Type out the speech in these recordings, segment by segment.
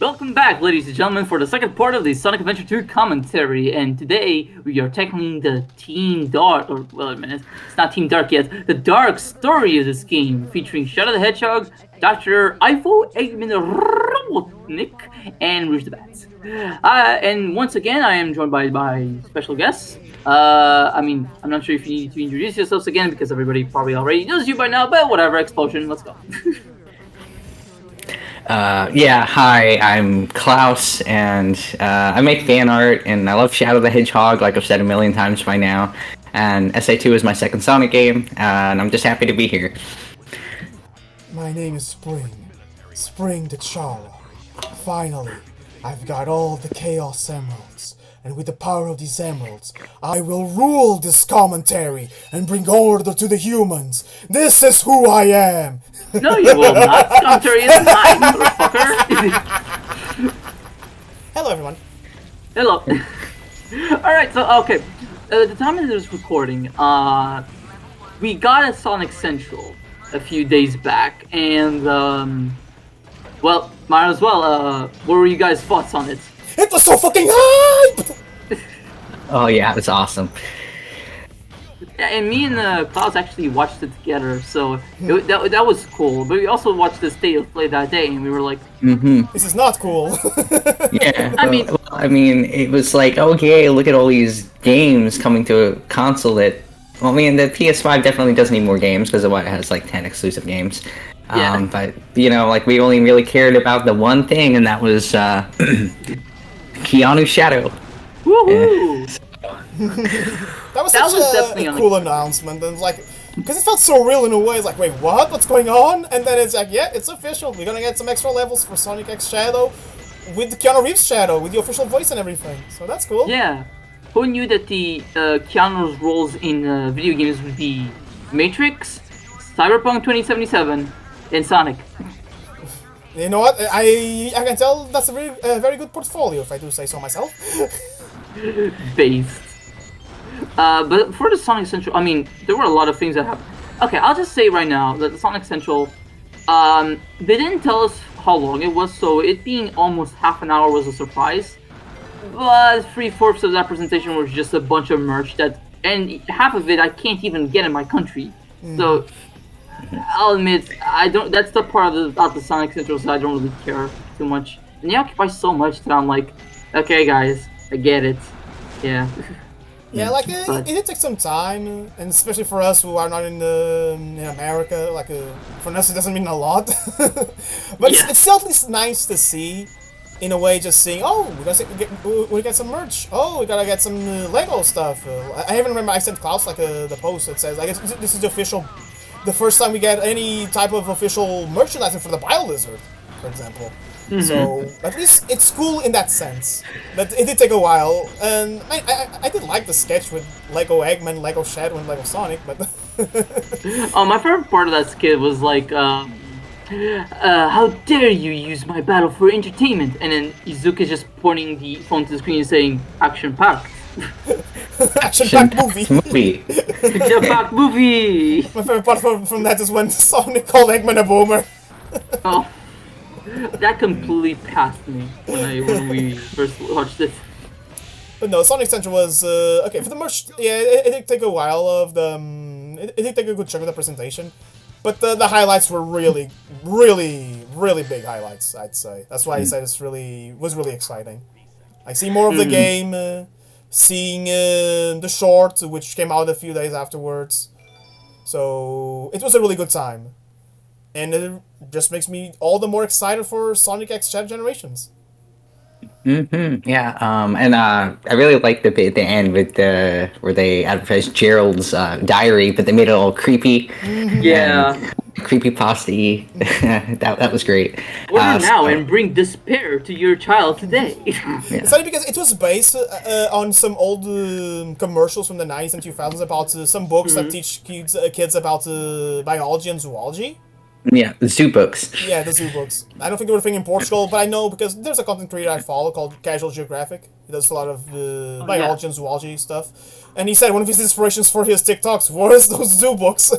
Welcome back, ladies and gentlemen, for the second part of the Sonic Adventure 2 commentary. And today we are tackling the Team Dark, or well, a minute, it's not Team Dark yet. The dark story of this game, featuring Shadow the Hedgehog, Dr. Eiffel, Eggman the Robotnik, and Rouge the Bats. And once again, I am joined by special guests. I'm not sure if you need to introduce yourselves again because everybody probably already knows you by now. But whatever, Explosion, let's go. Hi, I'm Klaus, and I make fan art, and I love Shadow the Hedgehog, like I've said a million times by now. And SA2 is my second Sonic game, and I'm just happy to be here. My name is Spring the Chala. Finally, I've got all the Chaos Emeralds, and with the power of these emeralds, I will rule this commentary and bring order to the humans. This is who I am! No, you will not. Commentary is mine, motherfucker. Hello, everyone. Hello. Alright, so, okay. The time of this recording, we got a Sonic Central a few days back, and, well, might as well, what were you guys' thoughts on it? It was so fucking hype! Oh yeah, it's awesome. Yeah, and me and Klaus actually watched it together, so that was cool. But we also watched the State of Play that day, and we were like, This is not cool. Yeah, I mean- it was like, okay, look at all these games coming to a console that, well, I mean, the PS5 definitely does need more games, because it has like 10 exclusive games. Yeah. But, you know, like, we only really cared about the one thing, and that was, Keanu's Shadow. woohoo! That was That such was definitely a cool announcement, and like, because it felt so real in a way. It's like, wait, what? What's going on? And then it's like, yeah, it's official. We're gonna get some extra levels for Sonic X Shadow with Keanu Reeves Shadow, with the official voice and everything. So that's cool. Yeah. Who knew that the Keanu's roles in video games would be Matrix, Cyberpunk 2077, and Sonic? You know what? I can tell that's a very good portfolio, if I do say so myself. Based. But for the Sonic Central, I mean, there were a lot of things that happened. Okay, I'll just say right now that the Sonic Central, they didn't tell us how long it was, so it being almost half an hour was a surprise. But 3/4 of that presentation was just a bunch of merch and half of it I can't even get in my country. So I'll admit, that's the part about the Sonic Central, so I don't really care too much. And they occupy so much that I'm like, okay guys, I get it. Yeah. Yeah, like it did take some time, and especially for us who are not in America, like for us it doesn't mean a lot. But Yeah. it's still at least nice to see, in a way, just seeing. Oh, we got some merch. Oh, we gotta get some Lego stuff. I even remember I sent Klaus like the post that says like this is the first time we get any type of official merchandising for the BioLizard, for example. So at least it's cool in that sense. But it did take a while, and I did like the sketch with Lego Eggman, Lego Shadow, and Lego Sonic, but My favorite part of that skit was like, how dare you use my battle for entertainment? And then Izuka's just pointing the phone to the screen and saying, action-packed. action-packed movie. Action-packed movie! My favorite part from that is when Sonic called Eggman a boomer. Oh, that completely passed me when we first watched it. But no, Sonic Central was okay for the merch. Yeah, it did take a while of the. It did take a good chunk of the presentation, but the highlights were really big highlights. I'd say that's why I said was really exciting. I see more of the game, seeing the short, which came out a few days afterwards. So it was a really good time, and it just makes me all the more excited for Sonic X Shadow Generations. Yeah, and I really like the bit at the end with where they advertised Gerald's diary, but they made it all creepy. Yeah. Creepypasta-y. that was great. Order now and bring despair to your child today. It's funny because it was based on some old commercials from the 90s and 2000s about some books that teach kids about biology and zoology. Yeah, the zoo books. Yeah, the zoo books. I don't think they were a thing in Portugal, but I know because there's a content creator I follow called Casual Geographic. He does a lot of biology and zoology stuff. And he said one of his inspirations for his TikToks was those zoo books.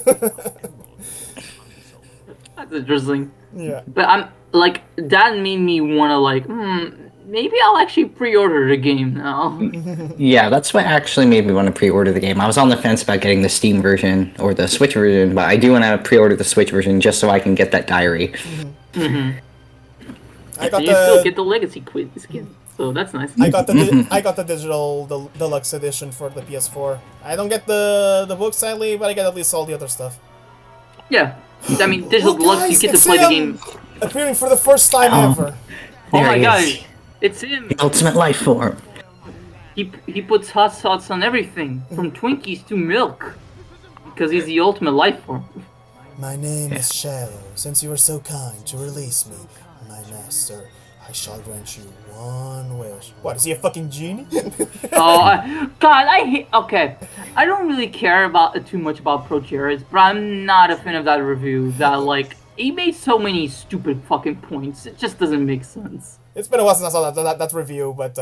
That's interesting. Yeah. But I'm like that made me want to like, maybe I'll actually pre-order the game now. Yeah, that's what actually made me want to pre-order the game. I was on the fence about getting the Steam version or the Switch version, but I do want to pre-order the Switch version just so I can get that diary. I got You still get the Legacy skin, so that's nice. I got the digital deluxe edition for the PS4. I don't get the book sadly, but I get at least all the other stuff. Yeah, I mean, digital deluxe, you get to it's play the him! game. Appearing for the first time ever. Oh There my he god, is. it's him. The ultimate life form. He puts hot sauce on everything, from Twinkies to milk, because he's the ultimate life form. My name is Shadow. Since you were so kind to release me, my master, I shall grant you one wish. What, is he a fucking genie? God, I hate. Okay, I don't really care about too much about Pro Jared, but I'm not a fan of that review. That like he made so many stupid fucking points. It just doesn't make sense. It's been a while since I saw that review, but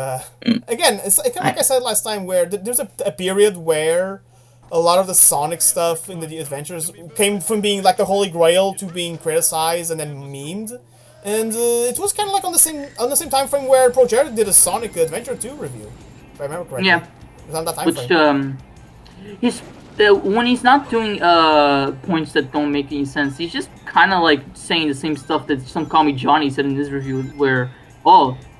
again, it's kind of like I said last time, where there's a period where a lot of the Sonic stuff in the adventures came from being like the Holy Grail to being criticized and then memed, and it was kind of like on the same time frame where Pro Jared did a Sonic Adventure 2 review, if I remember correctly. Yeah. It was on that time frame. When he's not doing points that don't make any sense, he's just kind of like saying the same stuff that some Call Me Johnny said in his review, where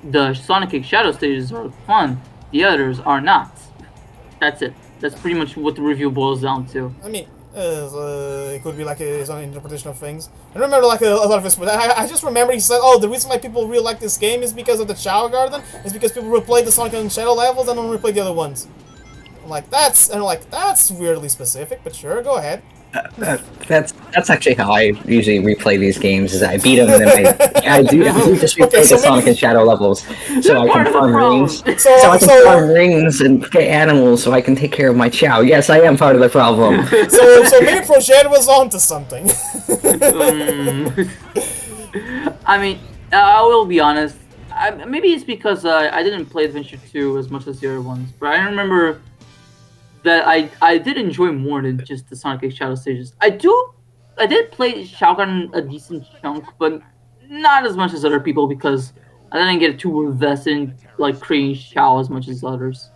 the Sonic X Shadow stages are fun, the others are not. That's it. That's pretty much what the review boils down to. I mean, it could be like his own interpretation of things. I remember like a lot of his, but I just remember he said, "Oh, the reason why people really like this game is because of the Shower Garden. It's because people replay the Sonic and Shadow levels and don't replay the other ones." I'm like, that's weirdly specific, but sure, go ahead. That's actually how I usually replay these games. Is I beat them and then I do just replay the Sonic and Shadow levels, so I can farm rings. So I can farm rings and get animals, so I can take care of my Chow. Yes, I am part of the problem. So maybe Pro Jared was onto something. I mean, I will be honest. Maybe it's because I didn't play Adventure 2 as much as the other ones, but I remember that I did enjoy more than just the Sonic X Shadow stages. I did play Shao Kahn a decent chunk, but not as much as other people because I didn't get too invested in like creating Shao as much as others.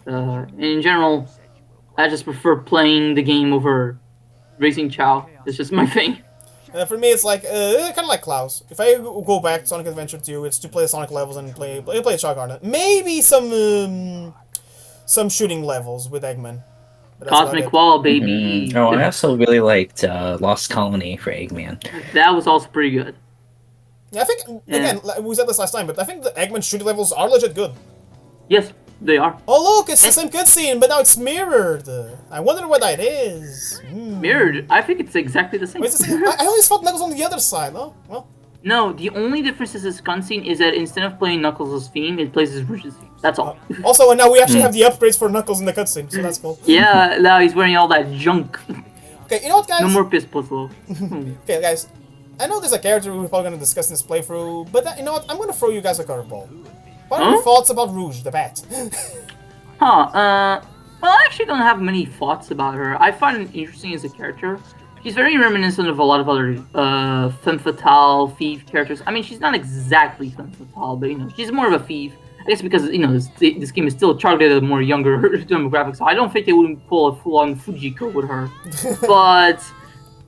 In general, I just prefer playing the game over racing Chao. It's just my thing. For me, it's like kind of like Klaus. If I go back to Sonic Adventure 2, it's to play the Sonic levels and play Shock Garden. Maybe some shooting levels with Eggman. Cosmic Wall, baby. Oh, I also really liked Lost Colony for Eggman. That was also pretty good. Yeah, I think again we said this last time, but I think the Eggman shooting levels are legit good. Yes, they are. Oh look, it's the same cutscene, but now it's mirrored. I wonder what that is. Mirrored? I think it's exactly the same. Wait, I always thought Knuckles on the other side. Oh, well. No, the only difference is this cutscene is that instead of playing Knuckles' theme, it plays his Rouge's theme. That's all. Also, and now we actually have the upgrades for Knuckles in the cutscene, so that's cool. Yeah, now he's wearing all that junk. Okay, you know what, guys? No more piss puzzle. Okay, guys. I know there's a character we're probably going to discuss in this playthrough, but you know what? I'm going to throw you guys a curveball. What are your thoughts about Rouge, the bat? Well, I actually don't have many thoughts about her. I find her interesting as a character. She's very reminiscent of a lot of other femme fatale, thief characters. I mean, she's not exactly femme fatale, but, you know, she's more of a thief. I guess because, you know, this game is still targeted at a more younger demographic, so I don't think they wouldn't pull a full-on Fujiko with her. But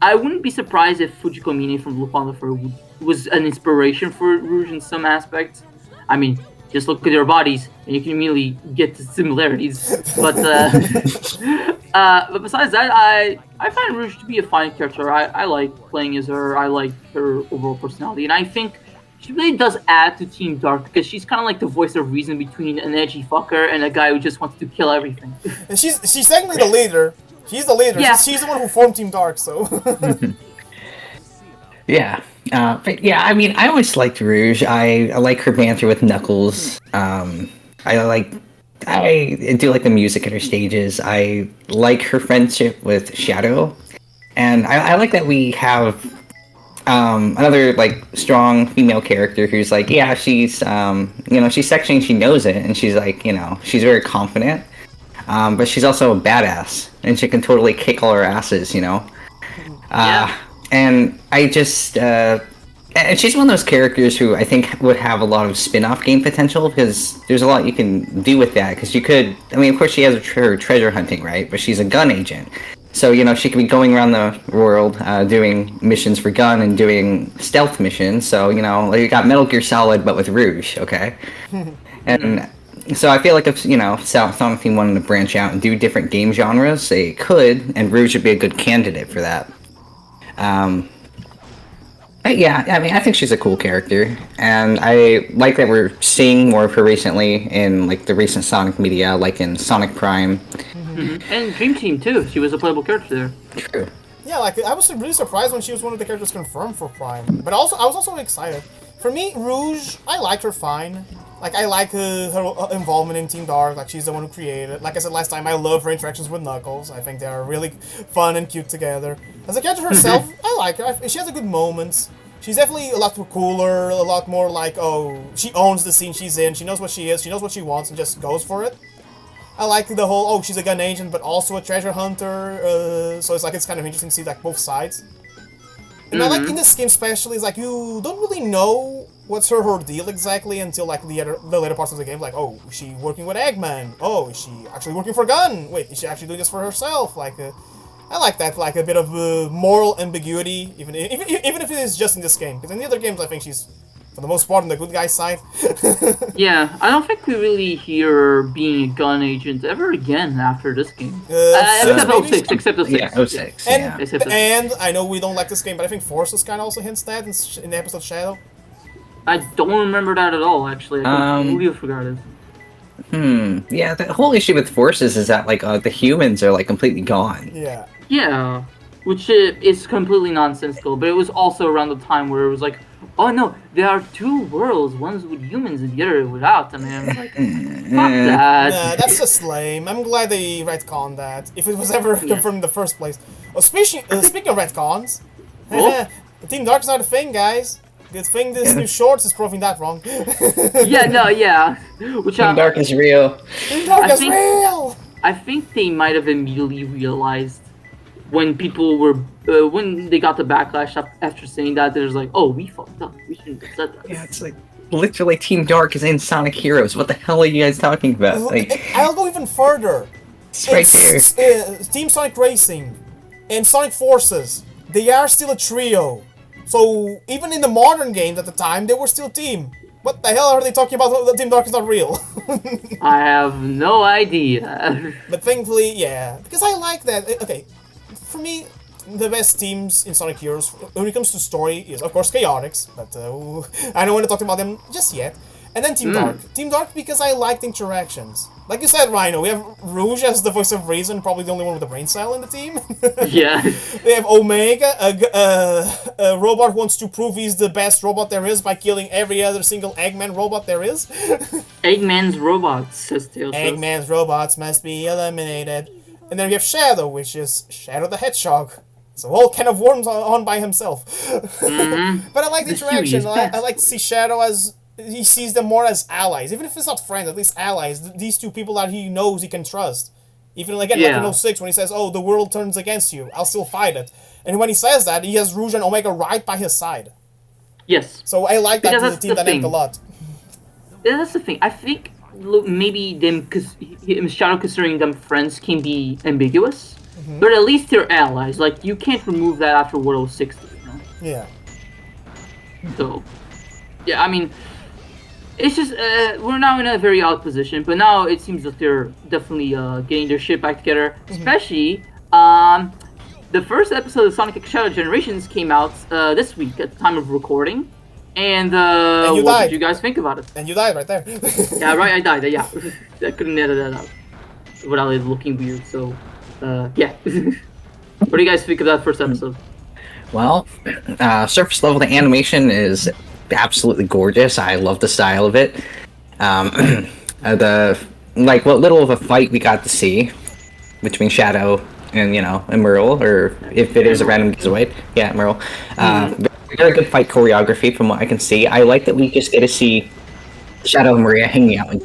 I wouldn't be surprised if Fujiko Mine from Lupin the Third was an inspiration for Rouge in some aspects. I mean, just look at their bodies, and you can immediately get the similarities. But besides that, I find Rouge to be a fine character. I like playing as her. I like her overall personality, and I think she really does add to Team Dark because she's kind of like the voice of reason between an edgy fucker and a guy who just wants to kill everything. And she's technically the leader. She's the leader. Yeah. She's the one who formed Team Dark, so. Yeah. But yeah, I mean, I always liked Rouge. I like her banter with Knuckles. I do like the music at her stages. I like her friendship with Shadow. And I like that we have another like strong female character who's like, yeah, she's she's sexy and she knows it, and she's like, she's very confident. But she's also a badass, and she can totally kick all her asses, Yeah. and I just and she's one of those characters who I think would have a lot of spin-off game potential because there's a lot you can do with that. Because you could, I mean, of course she has her treasure hunting, right? But she's a gun agent, so she could be going around the world doing missions for gun and doing stealth missions. So like you got Metal Gear Solid but with Rouge, okay? And so I feel like if Sonic Team wanted to branch out and do different game genres, they could, and Rouge would be a good candidate for that. Yeah, I mean, I think she's a cool character, and I like that we're seeing more of her recently in like the recent Sonic media, like in Sonic Prime. Mm-hmm. And Dream Team too. She was a playable character there. True. Yeah, like I was really surprised when she was one of the characters confirmed for Prime, but also I was also excited. For me, Rouge, I like her fine. Like I like her involvement in Team Dark. Like she's the one who created it. Like I said last time, I love her interactions with Knuckles. I think they are really fun and cute together. As a character herself, I like her. She has a good moments. She's definitely a lot cooler, a lot more like, oh, she owns the scene she's in. She knows what she is. She knows what she wants and just goes for it. I like the whole, oh, she's a gun agent, but also a treasure hunter. So it's kind of interesting to see like both sides. And I like in this game especially, is like you don't really know what's her ordeal exactly until like the later parts of the game. Like, oh, is she working with Eggman? Oh, is she actually working for Gun? Wait, is she actually doing this for herself? Like, I like that, like a bit of moral ambiguity, even if it is just in this game. Because in the other games, I think she's, for the most part, on the good guy's side. Yeah, I don't think we really hear her being a gun agent ever again after this game. Except 06. Yeah, 06. And I know we don't like this game, but I think Forces kind of also hints that in the episode Shadow. I don't remember that at all, actually. I completely forgot it. Yeah, the whole issue with Forces is that like the humans are like completely gone. Yeah. Yeah, which is completely nonsensical, but it was also around the time where it was like, oh no, there are two worlds, one's with humans and the other without, and I'm like, fuck that. Nah, that's just lame. I'm glad they retconned that, if it was ever confirmed in the first place. Oh, speaking of retcons, Team Dark's not a thing, guys. Good thing this new Shorts is proving that wrong. Which Team Dark is real. Team Dark is real! I think they might have immediately realized when people were, when they got the backlash after saying that, there's like, oh, we fucked up. We shouldn't have said that. Yeah, it's like, literally Team Dark is in Sonic Heroes. What the hell are you guys talking about? Like, I'll go even further. It's right there. Team Sonic Racing and Sonic Forces, they are still a trio. So, even in the modern games at the time, they were still a team. What the hell are they talking about? Team Dark is not real. I have no idea. But thankfully, yeah. Because I like that. Okay, for me, the best teams in Sonic Heroes, when it comes to story, is of course Chaotix. But I don't want to talk about them just yet. And then Team Dark. Team Dark because I liked interactions. Like you said, Rhino, we have Rouge as the voice of reason, probably the only one with a brain cell in the team. Yeah. We have Omega, a robot who wants to prove he's the best robot there is by killing every other single Eggman robot there is. Eggman's robots, says Tails. Eggman's robots must be eliminated. And then we have Shadow, which is Shadow the Hedgehog. It's a whole can of worms on by himself. But I like the interaction. I like to see Shadow as... He sees them more as allies. Even if it's not friends, at least allies. These two people that he knows he can trust. Even again, like in 06, when he says, oh, the world turns against you, I'll still fight it. And when he says that, he has Rouge and Omega right by his side. Yes. So I like that the team dynamic a lot. Yeah, that's the thing. I think maybe Shadow considering them friends can be ambiguous. But at least they're allies. Like, you can't remove that after World 60, you know? Yeah. So, yeah, I mean... It's just, we're now in a very odd position, but now it seems that they're definitely getting their shit back together. Especially, the first episode of Sonic X Shadow Generations came out this week at the time of recording. And what did you guys think about it? And you died right there. Yeah, right, I died, yeah. I couldn't edit that out without it looking weird, so, yeah. What do you guys think of that first episode? Well, surface level, the animation is absolutely gorgeous. I love the style of it. What little of a fight we got to see between Shadow and and Merle, or if it is a random giveaway, yeah, Merle. Very good fight choreography from what I can see. I like that we just get to see Shadow and Maria hanging out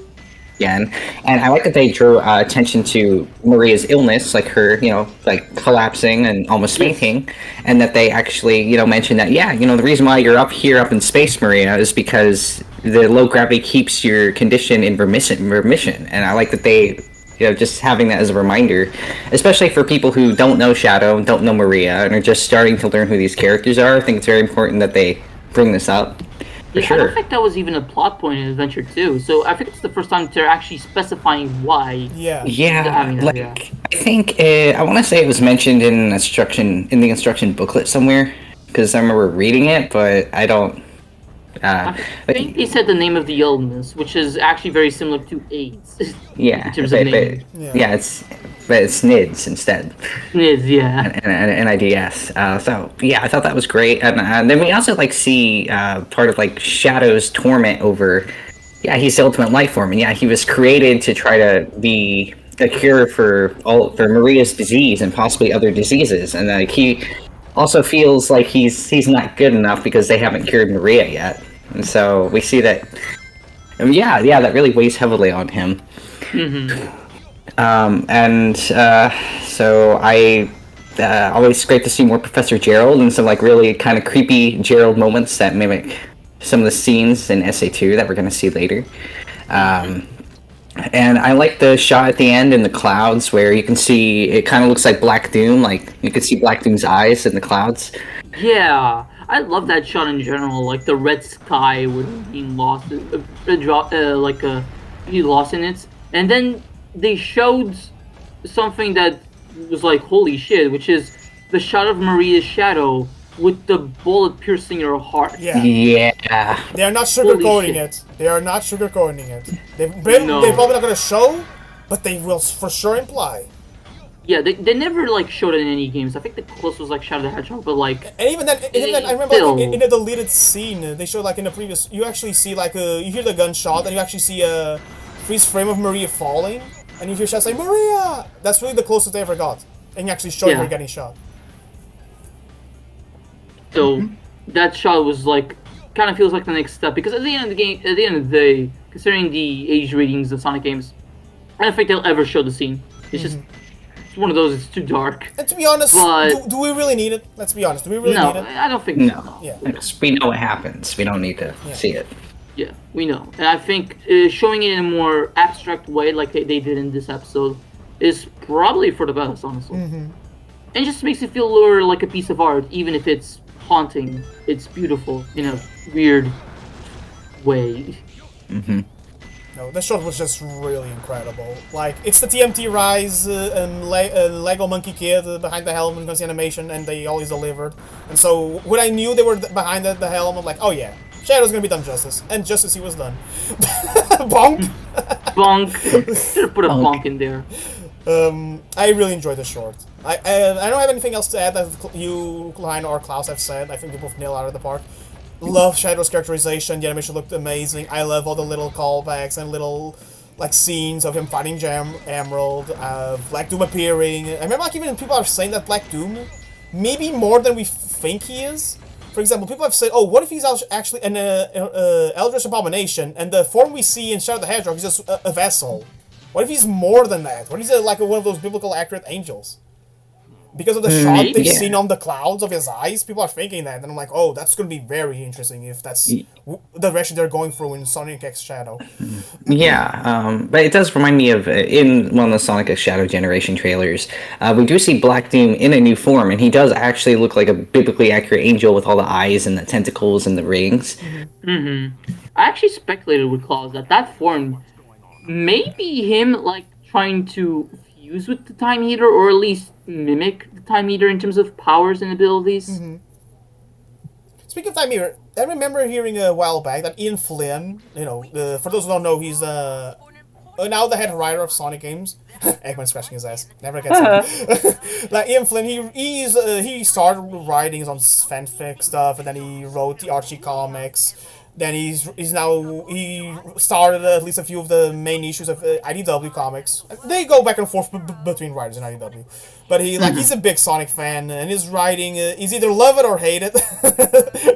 again. And I like that they drew attention to Maria's illness, like her, like collapsing and almost fainting, and that they actually, mentioned that, yeah, the reason why you're up here, up in space, Maria, is because the low gravity keeps your condition in remission. And I like that they, just having that as a reminder, especially for people who don't know Shadow, don't know Maria, and are just starting to learn who these characters are. I think it's very important that they bring this up. For Yeah, I sure. don't think that was even a plot point in Adventure 2, so I think it's the first time they're actually specifying why. Yeah. Yeah, mean, like yeah. I think I want to say it was mentioned in the instruction booklet somewhere because I remember reading it, but I don't. I think they said the name of the illness, which is actually very similar to AIDS. Yeah, in terms of name. yeah, it's NIDS instead. Is, yeah. And NIDS. So yeah, I thought that was great, and then we also see part of Shadow's torment over. Yeah, he's the ultimate life form, and yeah, he was created to try to be a cure for Maria's disease and possibly other diseases, and he also feels like he's not good enough because they haven't cured Maria yet, and so we see that. Yeah, that really weighs heavily on him. So I always great to see more Professor Gerald and some really kind of creepy Gerald moments that mimic some of the scenes in SA2 that we're going to see later. And I like the shot at the end in the clouds where you can see it kind of looks like Black Doom, like you can see Black Doom's eyes in the clouds. Yeah, I love that shot in general, like the red sky with being lost, he lost in it, and then they showed something that was like, holy shit, which is the shot of Maria's shadow with the bullet piercing her heart. Yeah. Yeah. They are not Holy sugarcoating shit. it. They are not sugarcoating it. They're No. probably not gonna show, but they will for sure imply. Yeah, they never showed it in any games. I think the closest was Shadow the Hedgehog, but And even then, I remember Still. in the deleted scene, they showed in the previous, you actually see you hear the gunshot and you actually see a freeze frame of Maria falling, and you hear Shadow say, Maria! That's really the closest they ever got. And you actually showing Yeah. her getting shot. so that shot was kind of feels like the next step, because at the end of the day, considering the age ratings of Sonic games, I don't think they'll ever show the scene. It's just it's one of those. It's too dark. And to be honest, But- do we really need it? Let's be honest, do we really No, need it? I don't think No. so. Yeah. We know what happens. We don't need to see it. Yeah, we know. And I think showing it in a more abstract way, like they did in this episode, is probably for the best, honestly. And it just makes it feel more like a piece of art, even if it's haunting. It's beautiful in a weird way. No, that shot was just really incredible. It's the TMT Rise and Lego Monkey Kid behind the helm and the animation, and they always delivered. And so, when I knew they were behind the helm, I'm like, oh yeah, Shadow's gonna be done justice. And just as he was done. Bonk! Bonk. Should have put a bonk in there. I really enjoyed the short. I don't have anything else to add that you, Klein, or Klaus have said. I think they both nail out of the park. Love Shadow's characterization. The animation looked amazing. I love all the little callbacks and little scenes of him fighting Emerald, Black Doom appearing. I remember even people are saying that Black Doom, maybe more than we think he is. For example, people have said, oh, what if he's actually an Eldritch Abomination, and the form we see in Shadow the Hedgehog is just a vessel? What if he's more than that? What if he's one of those biblical accurate angels? Because of the shot Maybe. they've seen on the clouds of his eyes, people are thinking that, and I'm like, oh, that's going to be very interesting if that's the direction they're going through in Sonic X Shadow. Yeah, but it does remind me of in one of the Sonic X Shadow Generation trailers, we do see Black Doom in a new form, and he does actually look like a biblically accurate angel with all the eyes and the tentacles and the rings. I actually speculated with Klaus that form may be him trying to fuse with the Time Eater, or at least mimic the Time Eater in terms of powers and abilities. Speaking of Time Eater, I remember hearing a while back that Ian Flynn, for those who don't know, he's now the head writer of Sonic games. Eggman scratching his ass. Never gets it. Ian Flynn, he started writing his own fanfic stuff, and then he wrote the Archie comics. Then he started at least a few of the main issues of IDW comics. They go back and forth between writers in IDW, but he's a big Sonic fan, and his writing is either love it or hate it.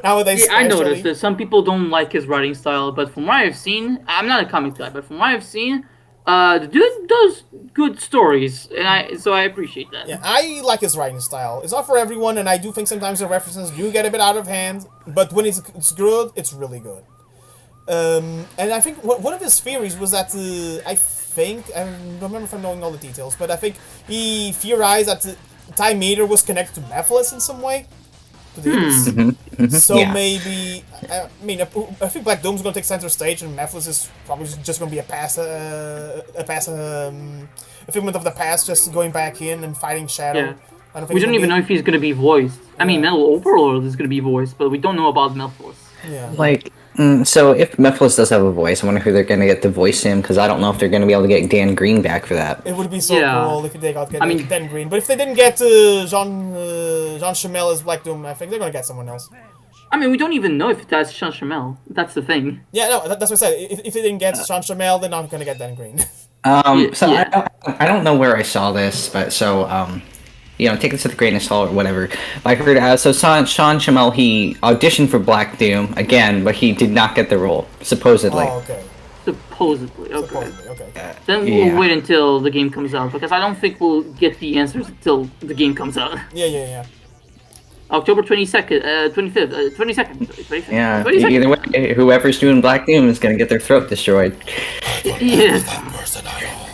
Nowadays, yeah, I noticed that some people don't like his writing style, but from what I've seen, I'm not a comic guy, but from what I've seen, the dude does good stories, and I appreciate that. Yeah, I like his writing style. It's not for everyone, and I do think sometimes the references do get a bit out of hand, but when it's good, it's really good. And I think one of his theories was that I don't remember if I'm knowing all the details, but I think he theorized that the Time Meter was connected to Mephiles in some way. So Yeah. maybe, I think Black Doom's going to take center stage, and Mephiles is probably just going to be a figment of the past, just going back in and fighting Shadow. Yeah. I don't think We don't even know if he's gonna be voiced. I mean, Yeah. Metal Overlord is gonna be voiced, but we don't know about Mephiles. Yeah. Like, so if Mephiles does have a voice, I wonder who they're gonna get to voice him, because I don't know if they're gonna be able to get Dan Green back for that. It would be so Yeah. cool if they got I mean- Dan Green. But if they didn't get Jean Chamel as Black Doom, I think they're going to get someone else. I mean, we don't even know if that's Sean Chamel. That's the thing. Yeah, no, that's what I said. If they didn't get Jean Chamel, they're not going to get Dan Green. So Yeah. I don't know where I saw this, but so take this with a grain of salt or whatever. I heard Sean Chamel, he auditioned for Black Doom again, but he did not get the role supposedly. Oh, okay. Supposedly. Okay. Supposedly, okay. Then Yeah. we'll wait until the game comes out, because I don't think we'll get the answers until the game comes out. Yeah. October 22nd, 25th, 22nd. 25th, Yeah, 22nd. either way, whoever's doing Black Doom is gonna get their throat destroyed. Yeah. That person at all.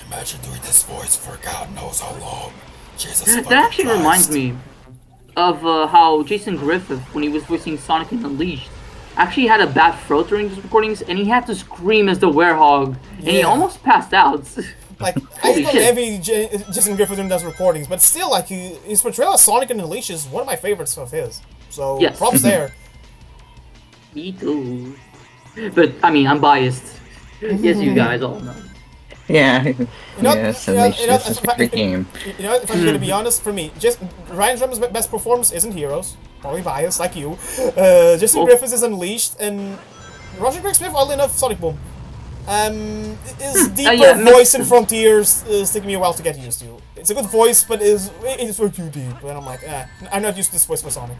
Imagine doing this voice for God knows how long. Jesus That actually reminds me of how Jason Griffith, when he was voicing Sonic and Unleashed, actually had a bad throat during his recordings, and he had to scream as the werehog, and he Yeah. almost passed out. Like, I Holy don't shit. envy Jason Griffith doing those recordings, but still, like, his portrayal of Sonic and Unleashed is one of my favorites of his. So, Yes. props there. Me too. But, I mean, I'm biased. Yes, you guys all know. Yeah, know- yes, you know- Unleashed you know, is a favorite game. You know, if I'm going to be honest, for me, just Ryan Drummer's best performance isn't Heroes. Probably biased, like you. Jason Oh. Griffith is Unleashed, and Roger Craig Smith, oddly enough, Sonic Boom. His deeper yeah, voice in Frontiers is taking me a while to get used to. It's a good voice, but it's way too deep, and I'm like, I'm not used to this voice for Sonic.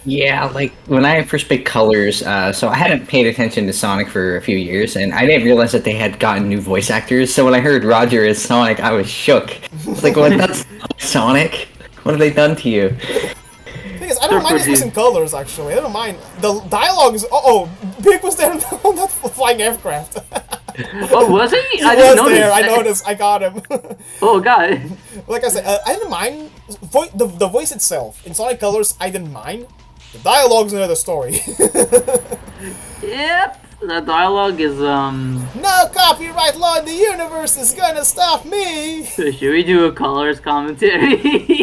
Yeah, like when I first played Colors, so I hadn't paid attention to Sonic for a few years, and I didn't realize that they had gotten new voice actors. So when I heard Roger as Sonic, I was shook. It's like, what? That's not Sonic? What have they done to you? Thing is, I don't mind his voice in Colors, actually. I don't mind. The dialogue is... Big was there on that flying aircraft. Oh, was he? He I didn't was there, I notice. noticed. I got him. Oh, God. Like I said, I didn't mind the voice itself. In Sonic Colors, I didn't mind. The dialogue's another story. Yep. That dialogue is, No copyright law in the universe is gonna stop me! Should we do a Colors commentary?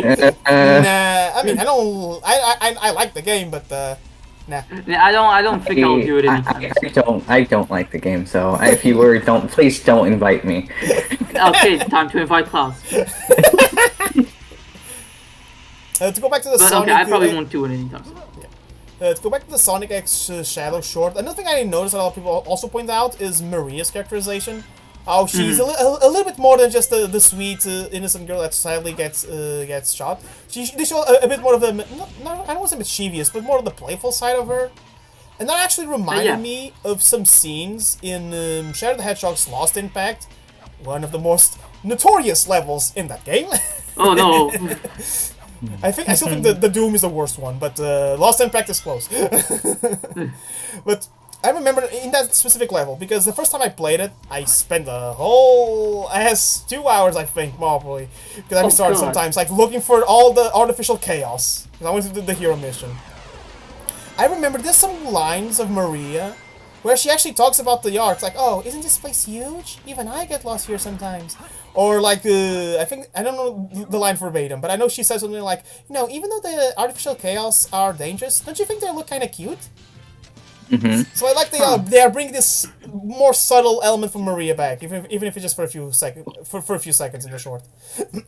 Nah, I mean, I like the game, but, nah. I don't think I'll do it anytime. I don't like the game, so if you were, please don't invite me. Okay, time to invite Klaus. To go back to the But Sonic... okay, I probably won't do it anytime soon. To go back to the Sonic X Shadow short, another thing I noticed that a lot of people also point out is Maria's characterization. How she's a little bit more than just the sweet, innocent girl that sadly gets shot. They show a bit more of the... I don't want to say mischievous, but more of the playful side of her. And that actually reminded me of some scenes in Shadow the Hedgehog's Lost Impact, one of the most notorious levels in that game. Oh, no. I still think the Doom is the worst one, but Lost Impact is close. But I remember in that specific level, because the first time I played it, I spent the whole 2 hours, I think, probably, because I started sometimes, like, looking for all the artificial chaos, because I went to do the hero mission. I remember there's some lines of Maria where she actually talks about the arcs, like, oh, isn't this place huge? Even I get lost here sometimes. Or like, I don't know the line verbatim, but I know she says something like, even though the artificial chaos are dangerous, don't you think they look kind of cute? Mm-hmm. So I like they are bringing this more subtle element from Maria back, even if it's just for a few seconds, for a few seconds in the short.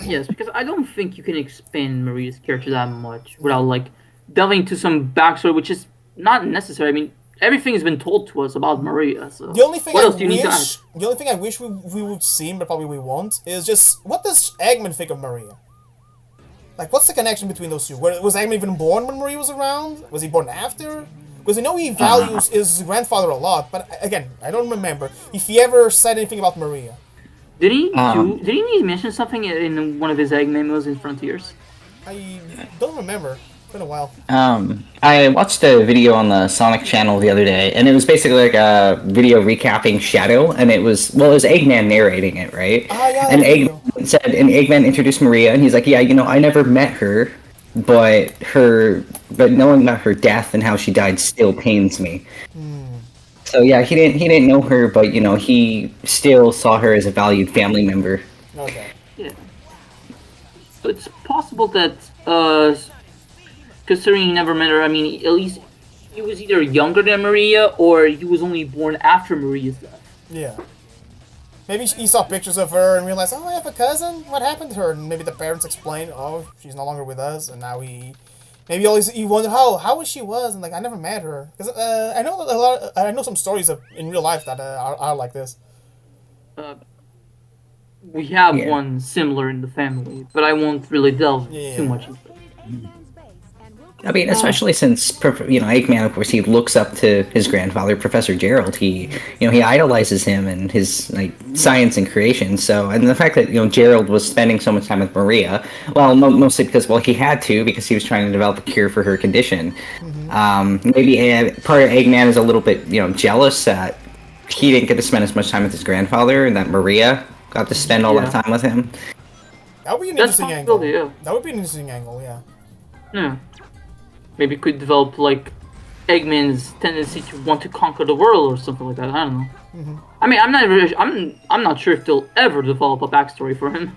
Yes, because I don't think you can expand Maria's character that much without, like, delving into some backstory, which is not necessary. I mean, everything's been told to us about Maria. So The only thing what I else do you need to add? wish, the only thing I wish we would see, but probably we won't, is just what does Eggman think of Maria? Like, what's the connection between those two? Was Eggman even born when Maria was around? Was he born after? Because I know he values his grandfather a lot, but again, I don't remember if he ever said anything about Maria. Did he mention something in one of his egg memos in Frontiers? I don't remember. It's been a while. I watched a video on the Sonic channel the other day, and it was basically like a video recapping Shadow, and it was Eggman narrating it, right? Ah, yeah, and that video. Eggman introduced Maria, and he's like, yeah, I never met her, but knowing about her death and how she died still pains me. So yeah, he didn't know her, but he still saw her as a valued family member. Okay. Yeah. So it's possible that, considering he never met her, I mean, at least he was either younger than Maria or he was only born after Maria's death. Yeah. Maybe he saw pictures of her and realized, oh, I have a cousin. What happened to her? And maybe the parents explained, oh, she's no longer with us, and now maybe always he wondered how she was, and like I never met her because I know some stories in real life that are like this. We have one similar in the family, but I won't really delve too much into it. I mean, especially since Eggman, of course, he looks up to his grandfather, Professor Gerald. He idolizes him and his science and creation. So, and the fact that Gerald was spending so much time with Maria, well, mostly because he had to because he was trying to develop a cure for her condition. Maybe part of Eggman is a little bit jealous that he didn't get to spend as much time with his grandfather, and that Maria got to spend all that time with him. That would be an interesting angle. Yeah. That would be an interesting angle. Yeah. Yeah. Maybe could develop Eggman's tendency to want to conquer the world or something like that. I don't know. I mean, I'm not sure if they'll ever develop a backstory for him.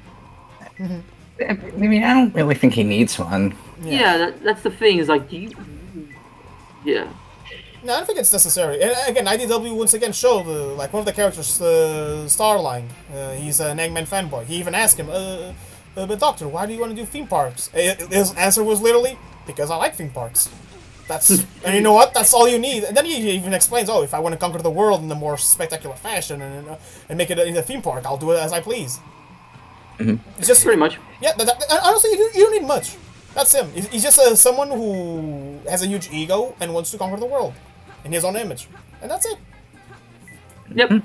I mean, I don't really think he needs one. Yeah, that's the thing. Is yeah. No, I don't think it's necessary. And again, IDW once again showed one of the characters, Starline. He's an Eggman fanboy. He even asked him, "But Doctor, why do you want to do theme parks?" His answer was literally, "Because I like theme parks." And you know what? That's all you need. And then he even explains, "Oh, if I want to conquer the world in a more spectacular fashion and make it in a theme park, I'll do it as I please." It's just Pretty much. Yeah. Honestly, you don't need much. That's him. He's just someone who has a huge ego and wants to conquer the world in his own image, and that's it. Yep.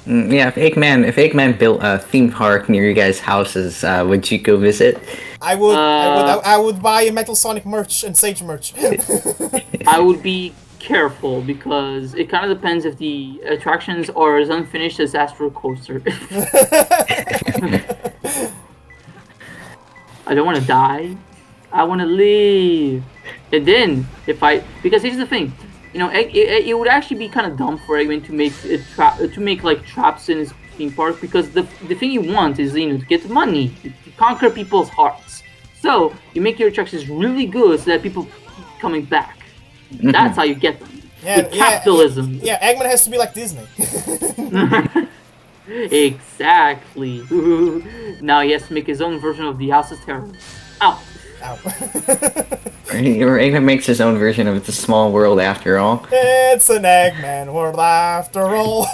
Yeah, if Eggman built a theme park near you guys' houses, would you go visit? I would buy a Metal Sonic merch and Sage merch. I would be careful because it kind of depends if the attractions are as unfinished as Astro Coaster. I don't want to die. I want to live. And then because here's the thing, it would actually be kind of dumb for Eggman to make traps in his theme park because the thing you want is to get money, to conquer people's hearts. So you make your attractions really good so that people keep coming back. That's how you get them. With capitalism. Yeah, Eggman has to be like Disney. Exactly. Now he has to make his own version of the House of Terror. Ow. Ow. Eggman makes his own version of It's a Small World After All. It's an Eggman world after all.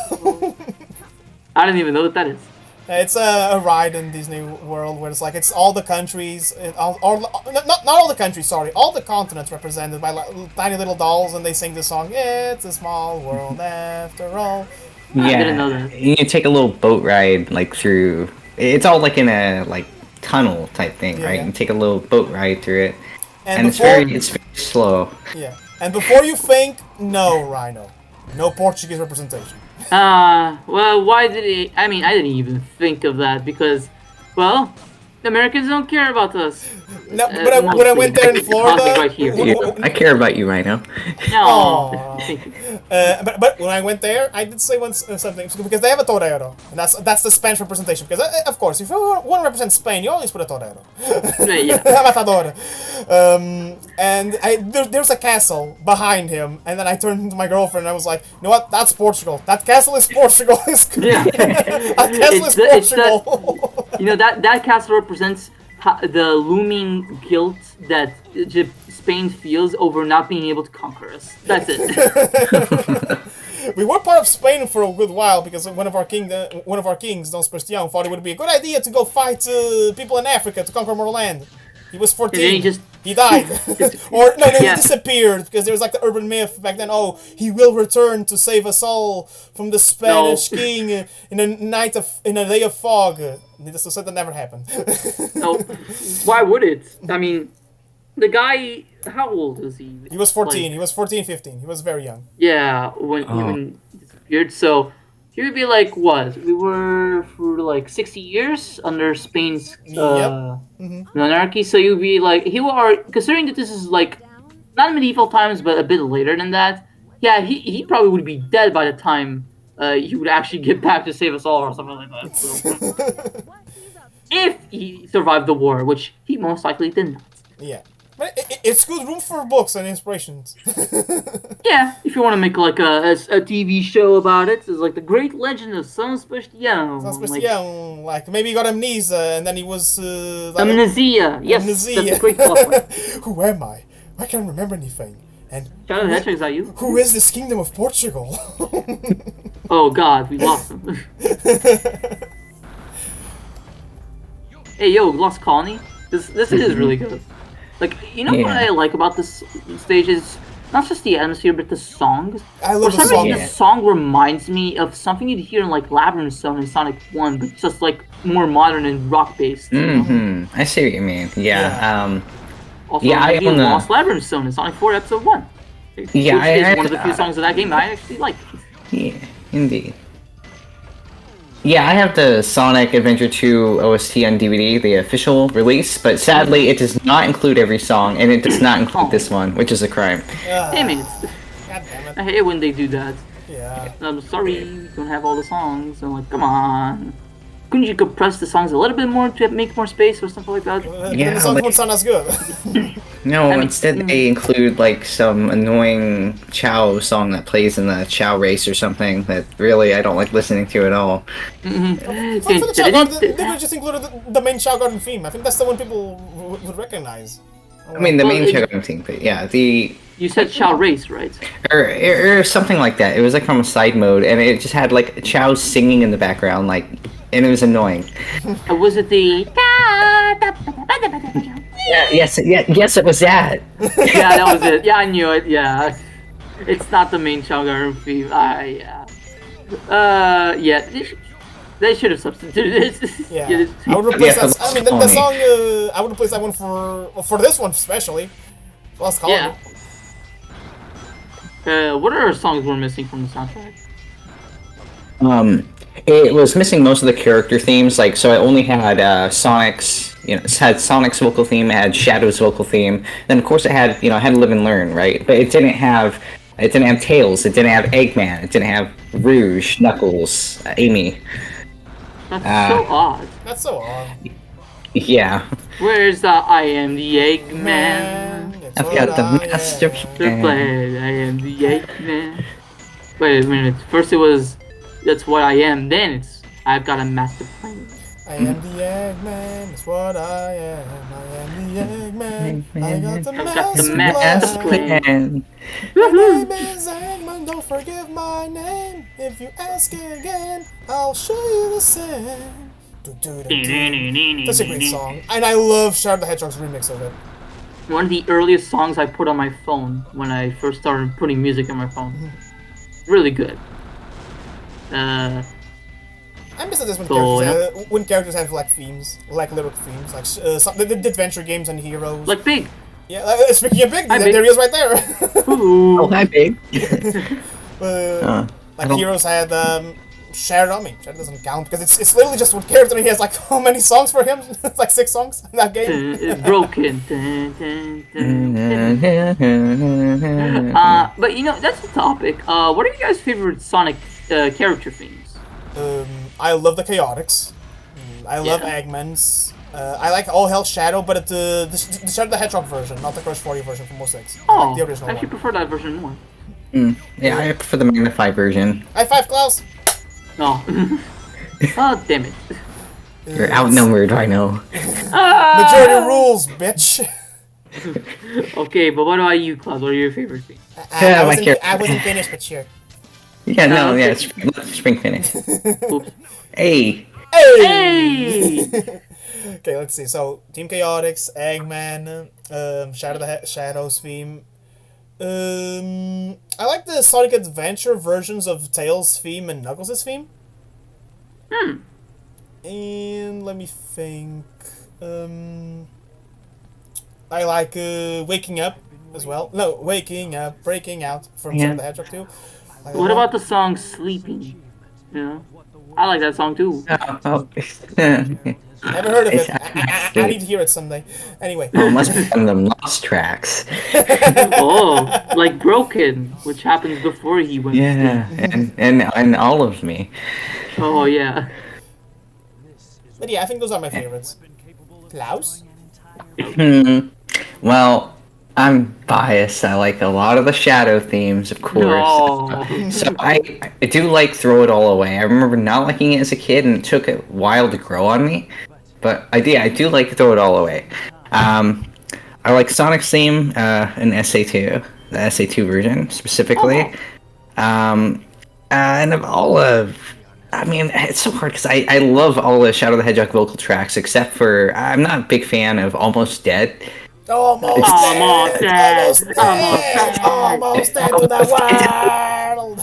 I don't even know what that is. It's a ride in Disney World where it's all the countries, not all the countries, sorry, all the continents represented by tiny little dolls, and they sing the song, "It's a small world after all." Yeah, I didn't know that. You take a little boat ride through. It's all in a tunnel type thing, right? Yeah. You take a little boat ride through it, and it's before- very slow. Yeah, and before you think, no, Rhino, no Portuguese representation. Well, why did he? I mean, I didn't even think of that because, well, the Americans don't care about us. No, but when I went there in Florida, Right here. I care about you, Rhino. No. Aw. Thank you. but when I went there, I did say once something because they have a torero, and that's the Spanish representation. Because of course, if you want to represent Spain, you always put a torero. Yeah. Matador. And there's a castle behind him, and then I turned to my girlfriend and I was like, "You know what? That's Portugal. That castle is Portugal. Yeah. That castle is Portugal." That castle represents the looming guilt that Spain feels over not being able to conquer us. That's it. We were part of Spain for a good while because one of our kings, Don Sebastian, thought it would be a good idea to go fight people in Africa to conquer more land. He was 14. And then he died. Or no, he disappeared because there was like the urban myth back then. Oh, he will return to save us all from the Spanish king in a day of fog. Needless to say, that never happened. No, why would it? I mean, the guy, how old is he? He was 14. Like, he was 14, 15. He was very young. Yeah, when he disappeared. So he would be like, what? We were for like 60 years under Spain's monarchy. So he would be like, considering that this is like not medieval times, but a bit later than that. Yeah, he probably would be dead by the time he would actually get back to save us all or something like that. So, if he survived the war, which he most likely did not. Yeah. But it's good room for books and inspirations. Yeah, if you want to make like a TV show about it, it's like the Great Legend of San Sebastian. San Sebastian, like maybe he got amnesia and then he was... amnesia, yes, amnesia. That's a great plot. Who am I? I can't remember anything. And Shadow the Hedgehog, is that you? Who is this kingdom of Portugal? Oh god, we lost him. Hey yo, Lost Colony? This is really good. Like, you know what I like about this stage is not just the atmosphere, but the songs. I love the song. The song reminds me of something you'd hear in like Labyrinth Zone and Sonic 1, but just like more modern and rock based. I see what you mean. Yeah. Also, I Lost Labyrinth Zone in Sonic 4 Episode 1. Yeah, which is one of the few songs of that game I actually like. Yeah, indeed. Yeah, I have the Sonic Adventure 2 OST on DVD, the official release, but sadly it does not include every song, and it does not include this one, which is a crime. Damn it. God damn it. I hate when they do that. Yeah. I'm sorry, we don't have all the songs. I'm like, come on. Couldn't you compress the songs a little bit more to make more space or something like that? Yeah, the songs won't sound as good. No, instead they include like some annoying Chow song that plays in the Chow race or something that really I don't like listening to at all. For the Chow Garden, they could just included the main Chow Garden theme. I think that's the one people would recognize. I mean, the main Chow Garden theme, but yeah, You said Chow race, right? Or something like that. It was like from a side mode, and it just had like Chow singing in the background, like, and it was annoying. Was it the... Yes, it was that. Yeah, that was it. Yeah, I knew it. Yeah, it's not the main Chow Garden theme. Yeah. They should have substituted it. Yeah. I would replace that. I mean, the song. I would replace that one for this one especially. Lost Colony. Yeah. What other songs were missing from the soundtrack? It was missing most of the character themes. Like, so it only had Sonic's. It had Sonic's vocal theme, it had Shadow's vocal theme. Then of course it had, had Live and Learn, right? But it didn't have Tails, it didn't have Eggman, it didn't have Rouge, Knuckles, Amy. That's so odd. That's so odd. Yeah. Where's the I am the Eggman? I've got the master plan. I am the Eggman. Wait a minute. First it was that's what I am. Then it's I've got a master plan. I am the Eggman, that's what I am. I am the Eggman, I got the master plan. My name is Eggman, don't forget my name. If you ask again, I'll show you the same. That's a great song. And I love Shadow the Hedgehog's remix of it. One of the earliest songs I put on my phone when I first started putting music on my phone. Really good. I miss this when characters have like themes, like lyric themes, like the adventure games and heroes. Like Big. Yeah, speaking of Big, there he is right there. Oh, hi Big. Like heroes had Shadow. I mean, Shadow doesn't count because it's literally just one character and he has like how many songs for him? It's like 6 songs in that game. It's broken. But that's the topic. What are you guys' favorite Sonic character themes? I love the Chaotix. I love Eggman's. I like All Hell Shadow, but the Shadow the Hedgehog version, not the Crush 40 version from 06. Oh, I like the original I actually prefer that version more. Yeah, I prefer the magnified version. High five, Klaus! No. Oh, damn it. You're outnumbered, I know. Majority rules, bitch! Okay, but what about you, Klaus? What are your favorite themes? Yeah, my I wasn't finished, but sure. Yeah, no, okay. yeah, spring finish. Oops. Hey, Hey! Okay, let's see. So, Team Chaotix, Eggman, Shadows theme. I like the Sonic Adventure versions of Tails' theme and Knuckles' theme. And let me think. I like Waking Up as well. No, Waking Up, Breaking Out from Yeah. Sonic the Hedgehog 2. What about the song Sleeping? You know? I like that song too. Never heard of It's it. I need to hear it someday. Anyway. Oh, must be one of them lost tracks. Oh, like Broken, which happens before he went. Yeah, and all of me. Oh yeah. But yeah, I think those are my favorites. Klaus? Well, I'm biased. I like a lot of the Shadow themes, of course. No. So I do like Throw It All Away. I remember not liking it as a kid, and it took a while to grow on me. But I do like Throw It All Away. I like Sonic's theme in SA2, the SA2 version specifically. And of all of, I mean, it's so hard because I love all the Shadow the Hedgehog vocal tracks, except for I'm not a big fan of Almost Dead. Almost Almost dead! dead! Almost dead to the world!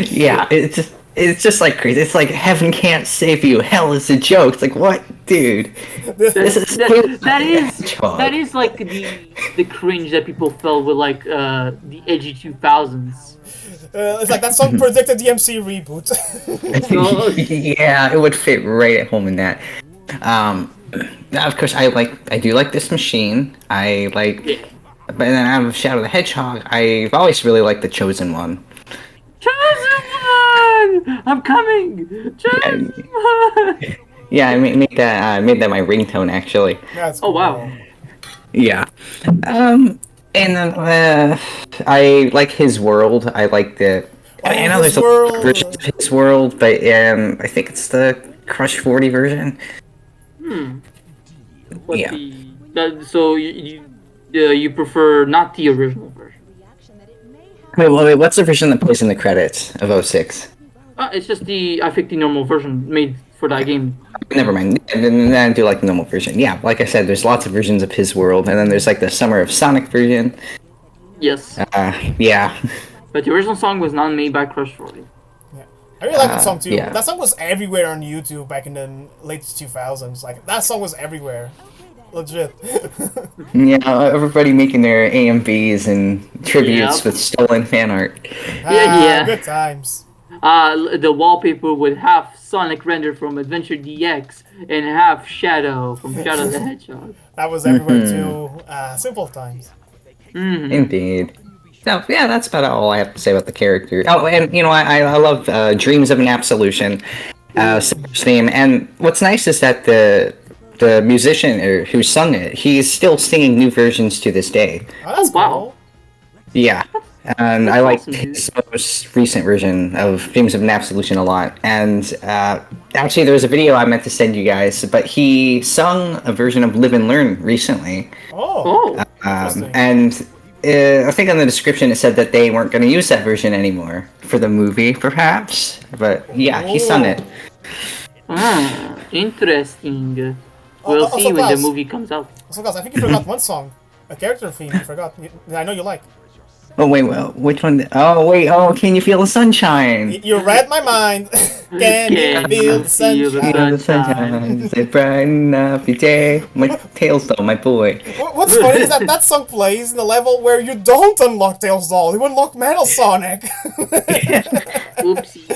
Yeah, it's just like crazy. It's like heaven can't save you. Hell is a joke. It's like what, dude? This is that is like the cringe that people felt with like the edgy 2000s. It's like that song predicted the MC reboot. Yeah, it would fit right at home in that. Of course, I do like this machine. But then out of Shadow the Hedgehog, I've always really liked the Chosen One. Chosen one! I'm coming! Chosen one! Yeah, I made that my ringtone actually. That's Oh wow. Yeah. And then I like His World. I like the. I know His there's a World. version of His World, but I think it's the Crush 40 version. What Yeah. so you prefer not the original version? Wait, what's the version that plays in the credits of 06? It's just I think the normal version made for that game. Never mind. And then I do like the normal version. Yeah, like I said, there's lots of versions of His World, and then there's like the Summer of Sonic version. Yes. Yeah. But the original song was not made by Crush 40. I really like that song too. Yeah. That song was everywhere on YouTube back in the late 2000s. Like, that song was everywhere. Legit. Yeah, everybody making their AMVs and tributes Yep. with stolen fan art. Yeah. Good times. The wallpaper would have Sonic rendered from Adventure DX and have Shadow from Shadow the Hedgehog. That was everywhere too. Simple times. Indeed. So yeah, that's about all I have to say about the character. Oh, and I love Dreams of an Absolution theme. And what's nice is that the musician who sung it, he's still singing new versions to this day. Oh, that's wow. cool. Yeah. And That's I like awesome, dude. his most recent version of Dreams of an Absolution a lot. And actually, there was a video I meant to send you guys, but he sung a version of Live and Learn recently. Oh. Interesting. And I think on the description it said that they weren't going to use that version anymore for the movie, perhaps. But yeah, he sung it. Interesting. We'll also, see when the Klaus. movie comes out. So guys, I think you forgot one song. A character theme you forgot. I know you like. Oh wait, well, which one? Oh wait, Can You Feel the Sunshine? You read my mind. Can you feel the feel the sunshine? Feel the sunshine, say brighten up your day. My tail's though, my boy. What's funny is that song plays in the level where you don't unlock Tails Doll. You unlock Metal Sonic. Oopsie.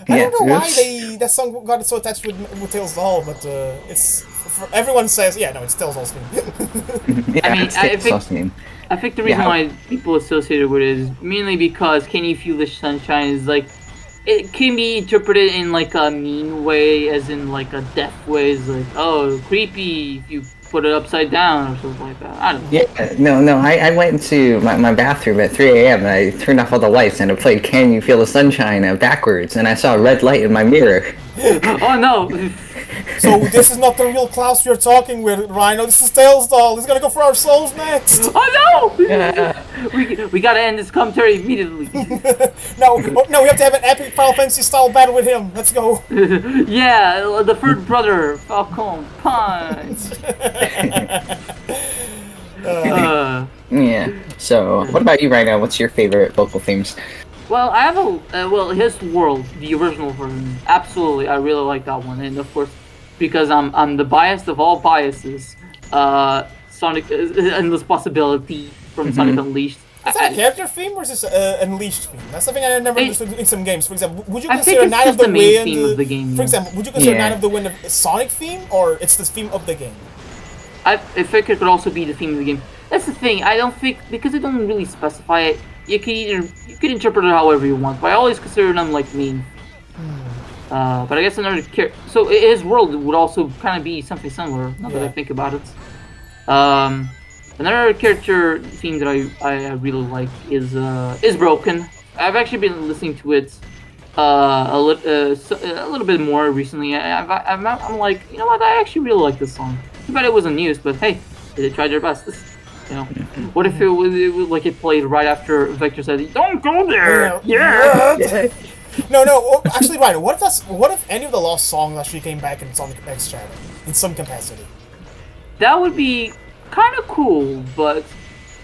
I don't know why oops. that song got so attached with Tails Doll, but it's everyone says it's Tails Doll's theme. Yeah, I mean, it's I Tails think- Doll's name. I think the reason Yeah. why people associate it with it is mainly because Can You Feel the Sunshine is like, it can be interpreted in like a mean way, as in like a deaf way. It's like, oh, creepy if you put it upside down or something like that. I don't know. Yeah, no, I went into my bathroom at 3 a.m. and I turned off all the lights and I played Can You Feel the Sunshine backwards and I saw a red light in my mirror. Oh no! So this is not the real Klaus you're talking with, Rhino. This is Tails doll. He's gonna go for our souls next. Oh no! We gotta end this commentary immediately. No, we have to have an epic Final Fantasy style battle with him. Let's go. Yeah, the third brother, Falcon Punch. Yeah. So, what about you right now? What's your favorite vocal themes? Well, I have his world, the original version. Absolutely, I really like that one, and of course, because I'm the biased of all biases. Sonic Endless Possibility from Sonic Unleashed. Is that a character theme or is this an Unleashed theme? That's something I never understood in some games. For example, would you I consider think Night of the main Wind? theme of the game, for example, would you consider Night of the Wind a Sonic theme or it's the theme of the game? I think it could also be the theme of the game. That's the thing. I don't think because they don't really specify it. You could interpret it however you want. But I always consider them like main. But I guess another character. So his world would also kind of be something similar. Now that I think about it. Another character theme that I really like is Broken. I've actually been listening to it a little bit more recently. I'm like, you know what? I actually really like this song. Too bad it wasn't used, but hey, they tried their best. You know, what if it was like it played right after Vector said, "Don't go there." Yeah. No. Actually, Ryan, what if any of the lost songs actually came back in Sonic X Shadow in some capacity? That would be kind of cool, but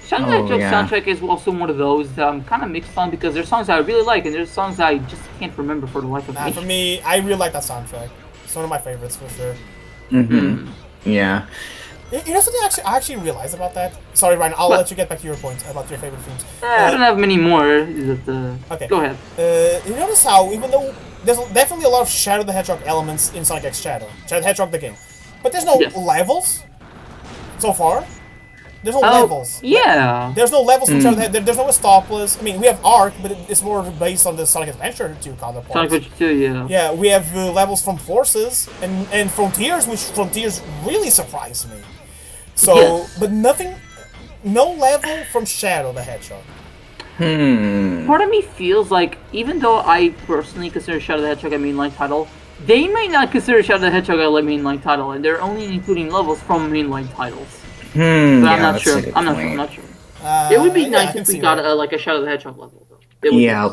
Shadow the Hedgehog soundtrack is also one of those that I'm kind of mixed on because there's songs I really like and there's songs I just can't remember for the life of me. For me, I really like that soundtrack. It's one of my favorites for sure. Yeah. You know something I actually realized about that? Sorry, Ryan, I'll let you get back to your point about your favorite themes. I don't have many more. Okay. Go ahead. You notice how, even though there's definitely a lot of Shadow the Hedgehog elements in Sonic X Shadow, Shadow the Hedgehog the game, but there's no levels so far. There's no levels. Yeah. There's no levels from Shadow the Hedgehog. There's no Estopolis. I mean, we have Arc, but it's more based on the Sonic Adventure 2 counterparts. Sonic Adventure 2, yeah. Yeah, we have levels from Forces and Frontiers, which Frontiers really surprised me. So, but no level from Shadow the Hedgehog. Part of me feels like, even though I personally consider Shadow the Hedgehog a mainline title, they may not consider Shadow the Hedgehog a mainline title, and they're only including levels from mainline titles. But I'm not sure. I'm not sure. It would be nice if we got like a Shadow the Hedgehog level, though. Yeah,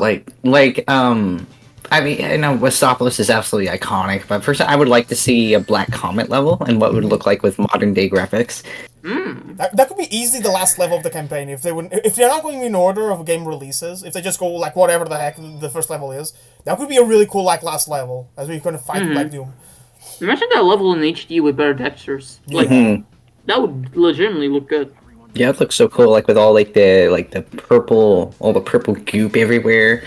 I mean, I know Westopolis is absolutely iconic, but first I would like to see a Black Comet level and what would it look like with modern day graphics. That could be easily the last level of the campaign if they're not going in order of game releases. If they just go like whatever the heck the first level is, that could be a really cool like last level as we kind of fight Black Doom. Imagine that level in HD with better textures. Like that would legitimately look good. Yeah, it looks so cool, like with all the purple, all the purple goop everywhere.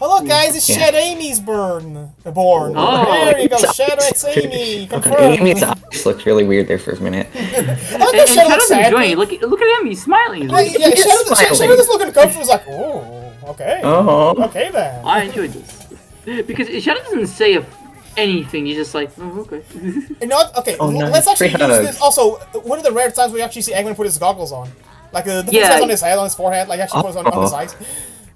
Oh look, guys, it's Shed Amy's born. Oh, there you go, Shadow X Amy. Confirmed. Amy's eyes looked really weird there for a minute. And Shadow's enjoying. Look at him, he's smiling. Shadow's looking comfortable. He's like, oh, okay. Okay then. I enjoyed this because Shadow doesn't say anything. He's just like, oh, okay. You know what? Okay, let's actually use this. Also, one of the rare times we actually see Eggman put his goggles on, like the things on his head, on his forehead, like actually puts on his eyes.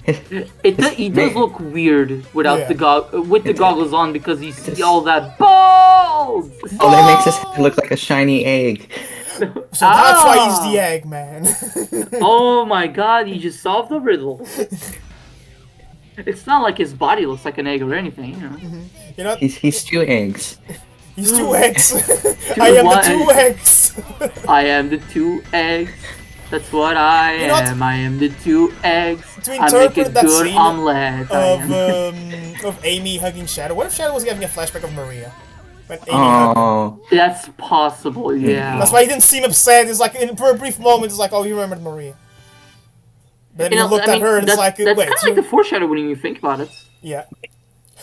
He does look weird without the goggles on because you see all that balls. Oh, that makes his head look like a shiny egg. So that's why he's the egg man. Oh my god, you just solved the riddle. It's not like his body looks like an egg or anything, you know. You know, he's two eggs. He's two eggs. I am the two eggs. I am the two eggs. That's what I am. I am the two eggs. To interpret that good scene omelette. of Amy hugging Shadow. What if Shadow was having a flashback of Maria? When Amy hugged her? That's possible, yeah. That's why he didn't seem upset. It's like, for a brief moment, it's like, oh, you remembered Maria. But then he looked at her and it's like, that's wait. That's kind of like the foreshadowing when you think about it. Yeah.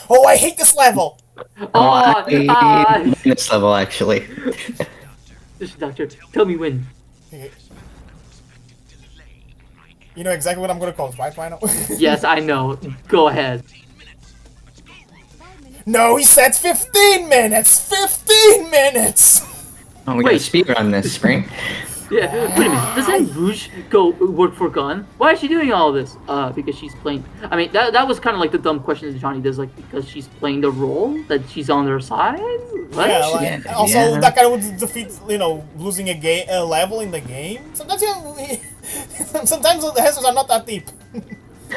Oh, I hate this level! I hate this level, actually. Doctor, tell me when. You know exactly what I'm going to call this, right, Rhino? Yes, I know. Go ahead. No, he said 15 minutes! 15 minutes! Oh, we gotta speedrun this, Spring. Yeah, wait a minute. Doesn't Rouge go work for Gun? Why is she doing all this? Because she's playing. I mean, that was kind of like the dumb question that Johnny does, like because she's playing the role that she's on their side. What? Yeah, like, also that kind of would defeat, losing a level in the game. Sometimes, sometimes the answers are not that deep.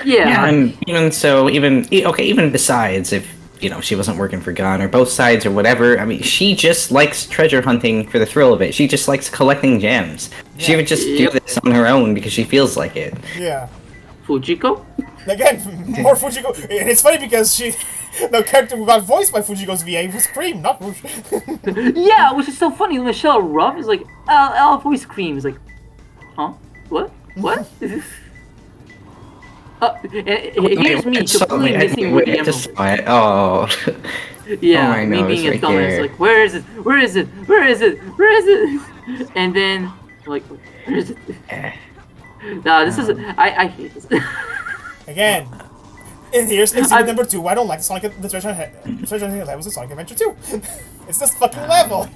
Yeah. And even besides if she wasn't working for Gun or both sides or whatever, I mean, she just likes treasure hunting for the thrill of it. She just likes collecting gems. She would just do this on her own because she feels like it. Yeah. Fujiko? Again, more Fujiko. And it's funny because the character who got voiced by Fujiko's VA was Cream, not Rouge. Yeah, which is so funny. Michelle Ruff is like, I'll voice Cream. Is like, huh? What? What? Here's me completely missing with the emerald. Oh. Yeah, Oh, me know, being a right dumbass, there. like, where is it? Where is it? Where is it? Where is it? And then, like, where is it? Nah, this is. I hate this. Again. And here's exhibit number 2. I don't like the treasure hunting levels of Sonic Adventure 2. It's this fucking level.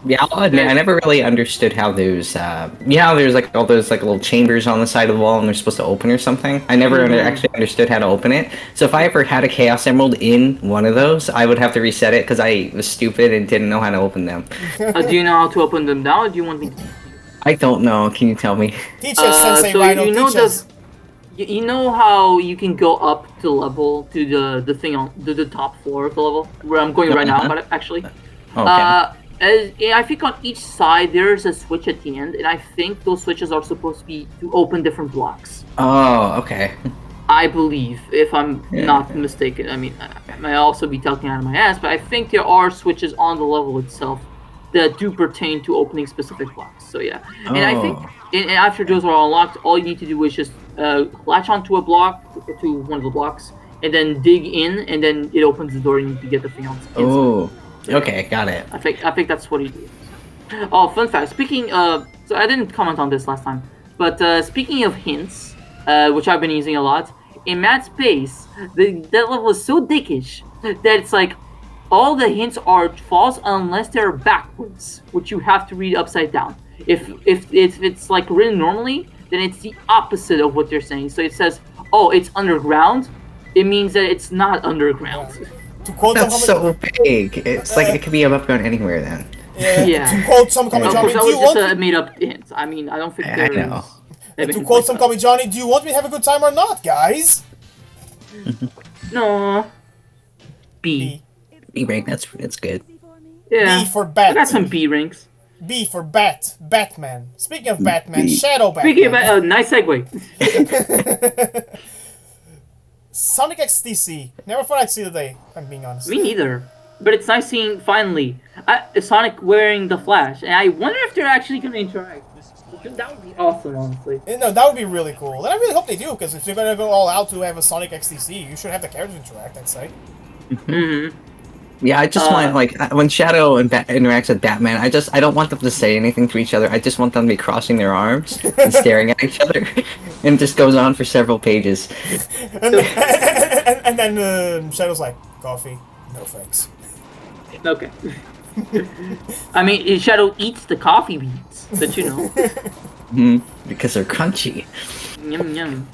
Yeah, I'll admit, I never really understood how those, there's like all those like little chambers on the side of the wall and they're supposed to open or something. I never actually understood how to open it. So if I ever had a Chaos Emerald in one of those, I would have to reset it because I was stupid and didn't know how to open them. Do you know how to open them now, or do you want me to? I don't know. Can you tell me? Teach us, Sensei So Rhino, you know teach us. you know how you can go up to level to the thing on the top floor of the level where I'm going right now, but actually. Okay. I think on each side there's a switch at the end, and I think those switches are supposed to be to open different blocks. Oh, okay. I believe, if I'm not mistaken. I mean, I might also be talking out of my ass, but I think there are switches on the level itself that do pertain to opening specific blocks. So yeah, and I think and after those are unlocked, all you need to do is just latch onto a block, to one of the blocks, and then dig in, and then it opens the door and you can get the thing on. Oh. Okay, got it. I think that's what he did. Oh, fun fact. Speaking of, so I didn't comment on this last time, but speaking of hints, which I've been using a lot, in Mad Space, that level is so dickish that it's like all the hints are false unless they're backwards, which you have to read upside down. If it's like written normally, then it's the opposite of what they're saying. So it says, "Oh, it's underground." It means that it's not underground. To quote That's so big. It's like it could be above ground anywhere then. Yeah. To quote some Kami Of Johnny, course, that do you was just want a made-up hint. I mean, I don't think I there know. is. to quote some Kami Johnny, do you want me to have a good time or not, guys? No. B. B rank, that's good. Yeah. B for I bat. got some B ranks. B for Batman. Speaking of Batman, Shadow Batman. Speaking of nice segue. Sonic XTC. Never thought I'd see the day, if I'm being honest. Me neither. But it's nice seeing finally Sonic wearing the Flash, and I wonder if they're actually gonna interact. That would be awesome, honestly. No, that would be really cool. And I really hope they do, because if they're gonna go all out to have a Sonic XTC, you should have the characters interact, I'd say. Yeah, I just want, like, when Shadow interacts with Batman, I don't want them to say anything to each other. I just want them to be crossing their arms and staring at each other. And it just goes on for several pages. and then Shadow's like, coffee? No thanks. Okay. I mean, Shadow eats the coffee beans, but you know. Because they're crunchy. Yum yum.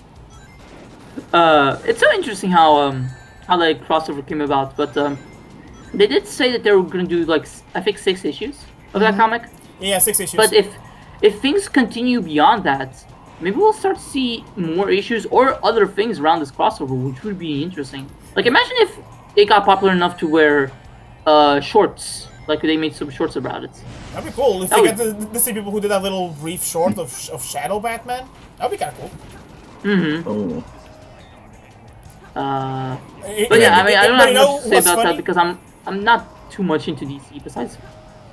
It's so interesting how the crossover came about, but they did say that they were gonna do like I think 6 issues of that comic. Yeah, 6 issues. But if things continue beyond that, maybe we'll start to see more issues or other things around this crossover, which would be interesting. Like imagine if it got popular enough to wear shorts, like they made some shorts about it. That'd be cool if they get to see people who did that little brief short of Shadow Batman. That'd be kind of cool. But yeah, I mean, I don't have much to say about that because I'm not too much into DC besides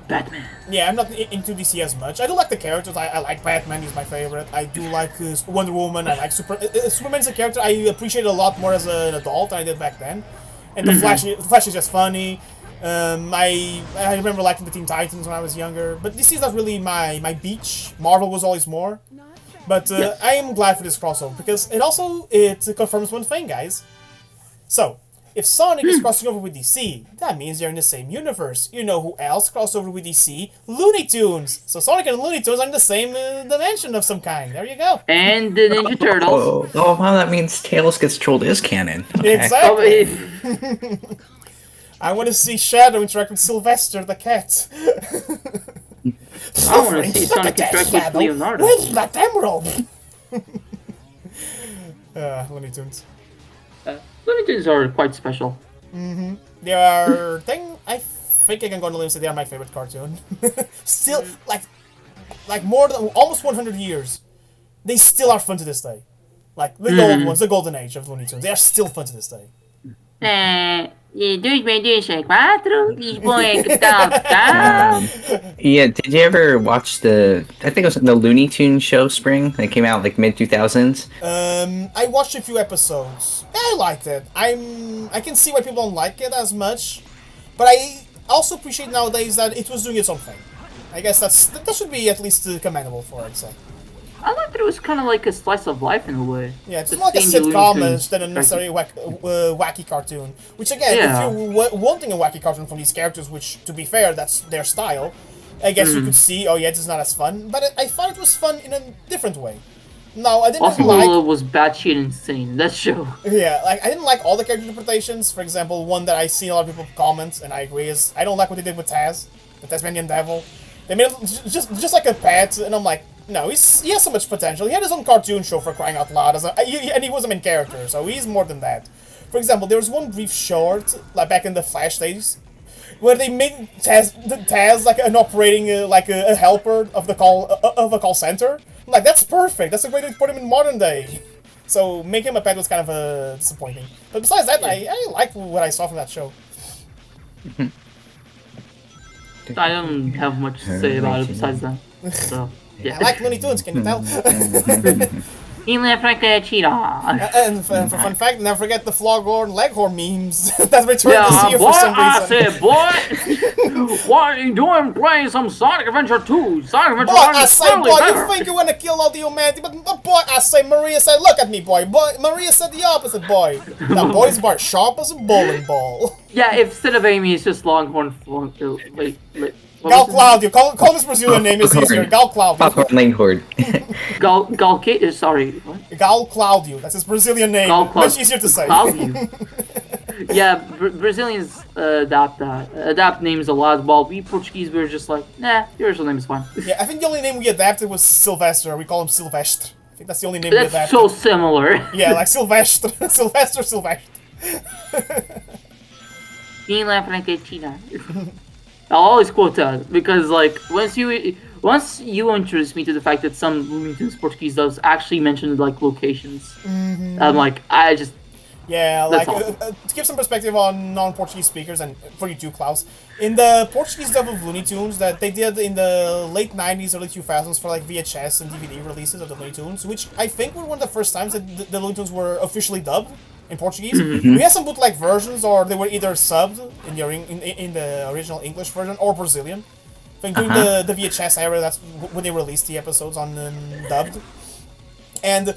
Batman. Yeah, I'm not into DC as much. I do like the characters. I like Batman, he's my favorite. I do like Wonder Woman. I like Superman's a character I appreciate a lot more as an adult than I did back then. And the Flash is just funny. I remember liking the Teen Titans when I was younger, but DC is not really my beach. Marvel was always more. But I am glad for this crossover because it confirms one thing, guys. So, If Sonic is crossing over with DC, that means they're in the same universe. You know who else crossed over with DC? Looney Tunes. So Sonic and Looney Tunes are in the same dimension of some kind. There you go. And the Ninja Turtles. Oh, wow, that means Tails gets trolled is canon. Okay. Exactly. Oh, I want to see Shadow interact with Sylvester the cat. I want to see Sonic interact with Leonardo. Where's that emerald? Looney Tunes. Looney Tunes are quite special. They are I think I can go on the limb and say they are my favorite cartoon. Still, like more than almost 100 years, they still are fun to this day. Like the old ones, the golden age of Looney Tunes, they are still fun to this day. Yeah, did you ever watch I think it was the Looney Tunes show Spring? That came out like mid-2000s. I watched a few episodes. I liked it. I can see why people don't like it as much, but I also appreciate nowadays that it was doing its own thing. I guess that should be at least commendable for it. So. I like that it was kind of like a slice of life in a way. Yeah, it's more like a sitcom than a necessarily wacky cartoon. Which again, if you're wanting a wacky cartoon from these characters, which to be fair, that's their style, I guess you could see, oh yeah, this is not as fun. But I thought it was fun in a different way. No, I didn't also, like... Lola was batshit insane, that show. Yeah, like, I didn't like all the character interpretations. For example, one that I see a lot of people comment, and I agree, is I don't like what they did with Taz, the Tasmanian Devil. They made him just like a pet, and I'm like, no, he has so much potential. He had his own cartoon show, for crying out loud, and he was a main character, so he's more than that. For example, there was one brief short, like back in the Flash days, where they made Taz like an operating, like a helper of a call center. I'm like, that's perfect. That's a great way to put him in modern day. So make him a pet was kind of disappointing. But besides that, I liked what I saw from that show. I don't have much to say about it besides that. So, yeah. I like Looney Tunes, can you tell? He left like a cheetah. And for fun fact, never forget the Floghorn Leghorn memes that returned this year boy, for some reason. I said, boy, what are you doing playing some Sonic Adventure 2? Sonic Adventure Boy, 1 I is say, clearly boy, better. you think you want to kill all the humanity, but boy, I say, Maria said, look at me, boy. Maria said the opposite, boy. That boy's bar sharp as a bowling ball. Yeah, if instead of Amy, it's just Longhorn. Wait. Gal Claudio, call his Brazilian name, it's easier. Gal Claudio. Popcorn Langhorn. Sorry, what? Gal Claudio, that's his Brazilian name. Much easier to say. Claudio. Yeah, Brazilians adapt names a lot, while we Portuguese, we're just like, nah, your original name is fine. Yeah, I think the only name we adapted was Sylvester. We call him Silvestre. I think that's the only name we adapted. That's so similar. Yeah, like Sylvester. Sylvester. Being laughing like a cheetah. I'll always quote that because, like, once you introduced me to the fact that some Looney Tunes Portuguese does actually mention like locations, I'm like, I just like to give some perspective on non-Portuguese speakers and for you too, Klaus. In the Portuguese dub of Looney Tunes that they did in the late 90s, early 2000s for like VHS and DVD releases of the Looney Tunes, which I think were one of the first times that the Looney Tunes were officially dubbed in Portuguese. We had some bootleg versions, or they were either subbed in the original English version or Brazilian. I think during the VHS era, that's when they released the episodes on dubbed. And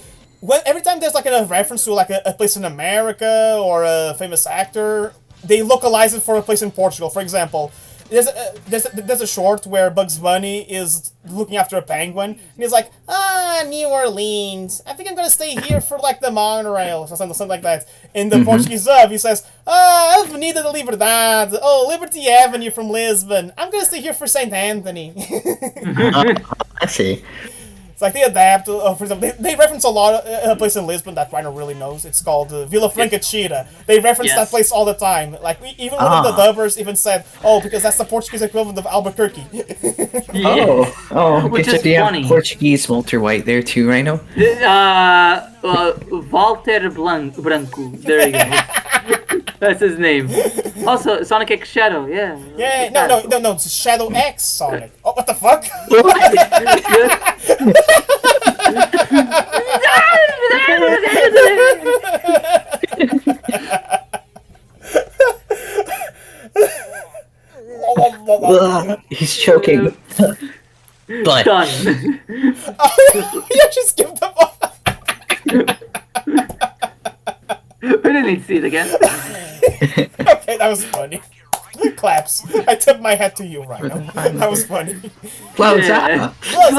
every time there's like a reference to like a place in America or a famous actor, they localize it for a place in Portugal. For example, there's a short where Bugs Bunny is looking after a penguin, and he's like, New Orleans. I think I'm gonna stay here for like the monorail or something like that. In the Portuguese dub, he says, Avenida de Liberdade. Oh, Liberty Avenue from Lisbon. I'm gonna stay here for St. Anthony. I see. It's like they adapt. For example, they reference a lot a place in Lisbon that Reiner really knows. It's called Vila Franca Chira. They reference that place all the time. Like even one of the dubbers even said, "Oh, because that's the Portuguese equivalent of Albuquerque." Which is funny. Portuguese Walter White there too, Rhino. Walter Branco. There you go. That's his name. Also, Sonic X Shadow. Yeah. Yeah. No. It's Shadow X Sonic. Oh, what the fuck? He's choking. But Done. You just skipped the ball. We didn't need to see it again. Okay, that was funny. Claps. I tip my hat to you, Rhino. That was funny. Close Yeah. up. Close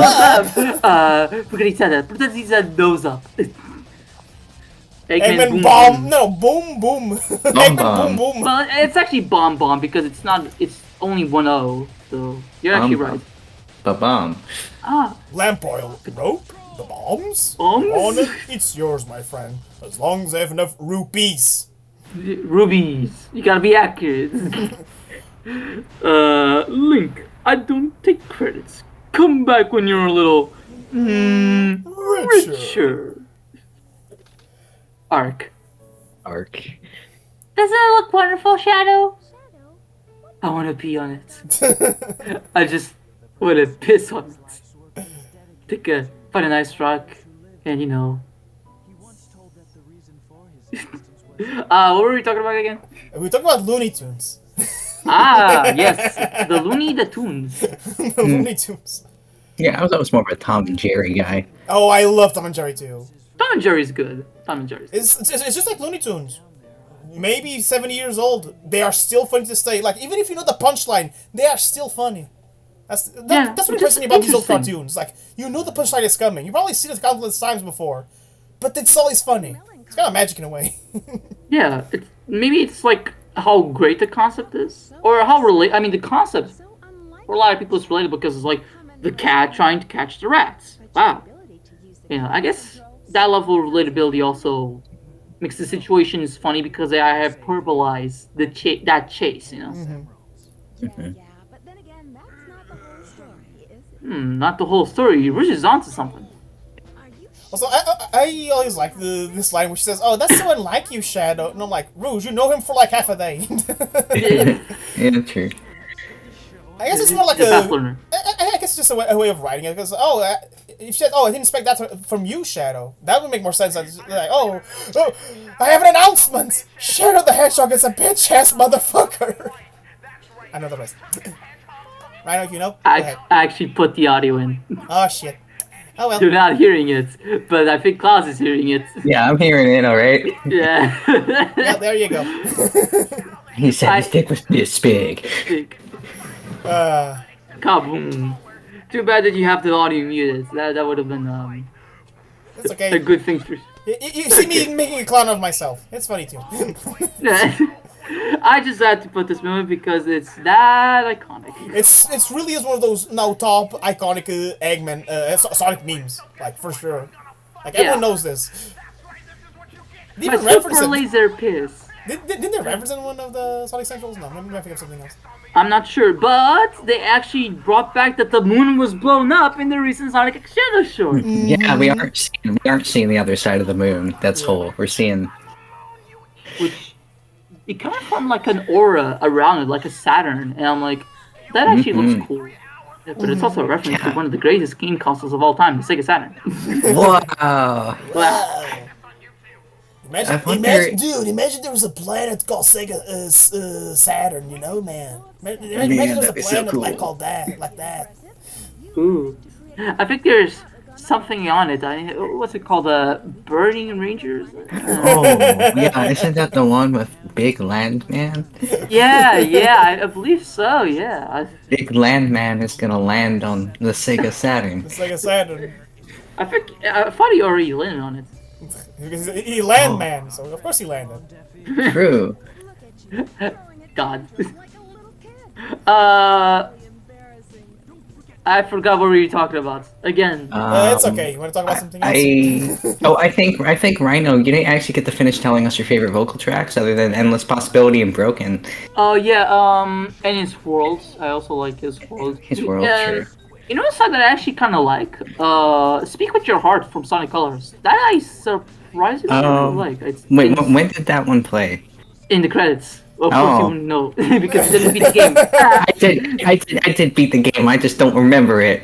up! Pretend he said nose up. Eggman bomb! No, boom boom! Eggman boom bomb. boom! Well, it's actually bomb because it's not. It's only 1-0. So you're actually right. Ba-bomb. Ah, Lamp oil. Rope? The bombs? Bombs? On it, it's yours, my friend. As long as I have enough rupees. rubies. You gotta be accurate. Link. I don't take credits. Come back when you're a little richer. Arc. Doesn't it look wonderful, Shadow? I want to pee on it. I just want to piss on it. Find a nice rock, and you know. What were we talking about again? We were talking about Looney Tunes. Yes, the Looney the Tunes. The Looney Tunes. Yeah, I was always more of a Tom and Jerry guy. Oh, I love Tom and Jerry too. Tom and Jerry's good. Tom and Jerry's good. It's just like Looney Tunes. Maybe 70 years old, they are still funny to stay. Like, even if you know the punchline, they are still funny. That's what impresses me about these old cartoons. Like, you know the punchline is coming. You probably seen it countless times before, but it's always funny. It's kind of magic in a way. Yeah, maybe it's like how great the concept is, or how the concept for a lot of people is relatable because it's like the cat trying to catch the rats. Wow. I guess that level of relatability also makes the situations funny because I have hyperbolized that chase. Not the whole story. Rouge is onto something. Also, I always like this line where she says, "Oh, that's so unlike you, Shadow." And I'm like, Rouge, you know him for like half a day. Yeah, true. I guess it's more like I guess it's just a way of writing it because if she said, "Oh, I didn't expect that from you, Shadow," that would make more sense. Like, oh, I have an announcement! Shadow the Hedgehog is a bitch ass motherfucker. I know the rest. Rhino, you know? I actually put the audio in. Oh shit. Oh well. You're not hearing it, but I think Klaus is hearing it. Yeah, I'm hearing it, alright? Yeah. Yeah, there you go. He said his dick was this big. Kaboom. Too bad that you have the audio muted. That would have been It's okay. a good thing for. You see me making a clown of myself. It's funny too. I just had to put this moment because it's that iconic. It's really is one of those now top iconic Eggman Sonic memes, like for sure. Like everyone knows this. They My even super reference it. laser piss. Didn't they reference in one of the Sonic Centrals? No, maybe I think of something else. I'm not sure, but they actually brought back that the moon was blown up in the recent Sonic Shadow short. Yeah, we aren't seeing the other side of the moon. That's whole. We're seeing. Which it kind of formed like an aura around it, like a Saturn, and I'm like, that actually looks cool. Yeah, but it's also a reference to one of the greatest game consoles of all time, the Sega Saturn. Wow. Wow. Imagine there was a planet called Sega Saturn, you know, man. Imagine there was a planet like called that, like that. Ooh. I think there's something on it. What's it called? Burning Rangers? Oh, yeah, isn't that the one with Big Landman? Yeah, I believe so, yeah. Big Landman is gonna land on the Sega Saturn. The Sega Saturn. I thought he already landed on it. Because he landed, man, so of course he landed. True. God. I forgot what we were talking about. Again. It's okay. You want to talk about something else? I think Rhino, you didn't actually get to finish telling us your favorite vocal tracks other than Endless Possibility and Broken. Oh yeah, and his worlds. I also like his world. His world, sure. You know a song that I actually kind of like? Speak With Your Heart from Sonic Colors. That I surprisingly really like. When did that one play? In the credits. Of course you wouldn't know, because you didn't beat the game. I did beat the game, I just don't remember it.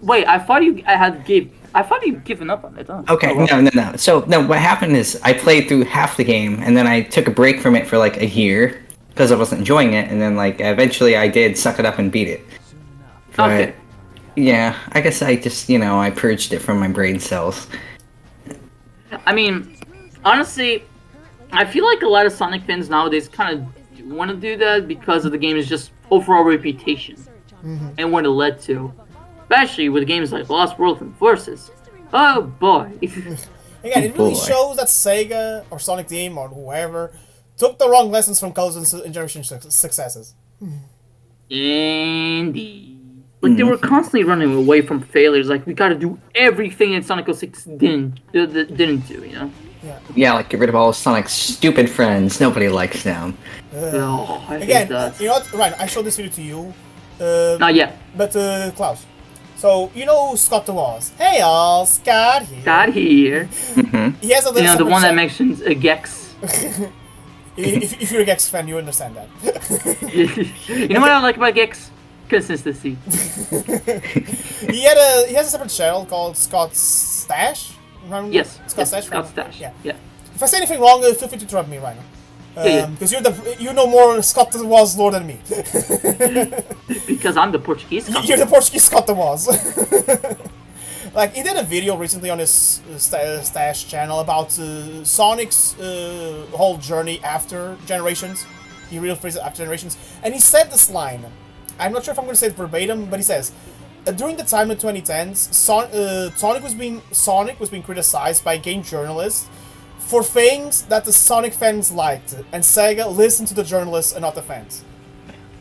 Wait, I thought you'd given up on it, huh? Okay, no. So, what happened is, I played through half the game, and then I took a break from it for like a year, because I wasn't enjoying it, and then like, eventually I did suck it up and beat it. But, okay. Yeah, I guess I just, I purged it from my brain cells. I mean, honestly, I feel like a lot of Sonic fans nowadays kind of want to do that because of the game's just overall reputation and what it led to, especially with games like Lost World and Forces. Oh boy! Again, it really shows that Sega or Sonic Team or whoever took the wrong lessons from Colors and Generation successes. Indeed. Like, they were constantly running away from failures. Like, we gotta do everything that Sonic 06 didn't do, you know? Yeah, like get rid of all Sonic's stupid friends. Nobody likes them. Oh, I hate Again, that. you know what? Right, I showed this video to you. Not yet. But, Klaus. So, you know who Scott was? Hey y'all, Scott here. Got here. He has a little You know, the one that channel. mentions Gex. If you're a Gex fan, you understand that. You know what I like about Gex? Consistency. He has a separate channel called Scott's Stash. Remember? Yes. Scott Stash. Scott Stash. Yeah. If I say anything wrong, feel free to interrupt me right now. Yeah. Because you know more Scott the Was lore than me. Because I'm the Portuguese. You're the Portuguese Scott the Was. Like, he did a video recently on his Stash channel about Sonic's whole journey after Generations. He really phrased it after Generations. And he said this line. I'm not sure if I'm going to say it verbatim, but he says, during the time of 2010s, Sonic was being criticized by game journalists for things that the Sonic fans liked, and Sega listened to the journalists and not the fans.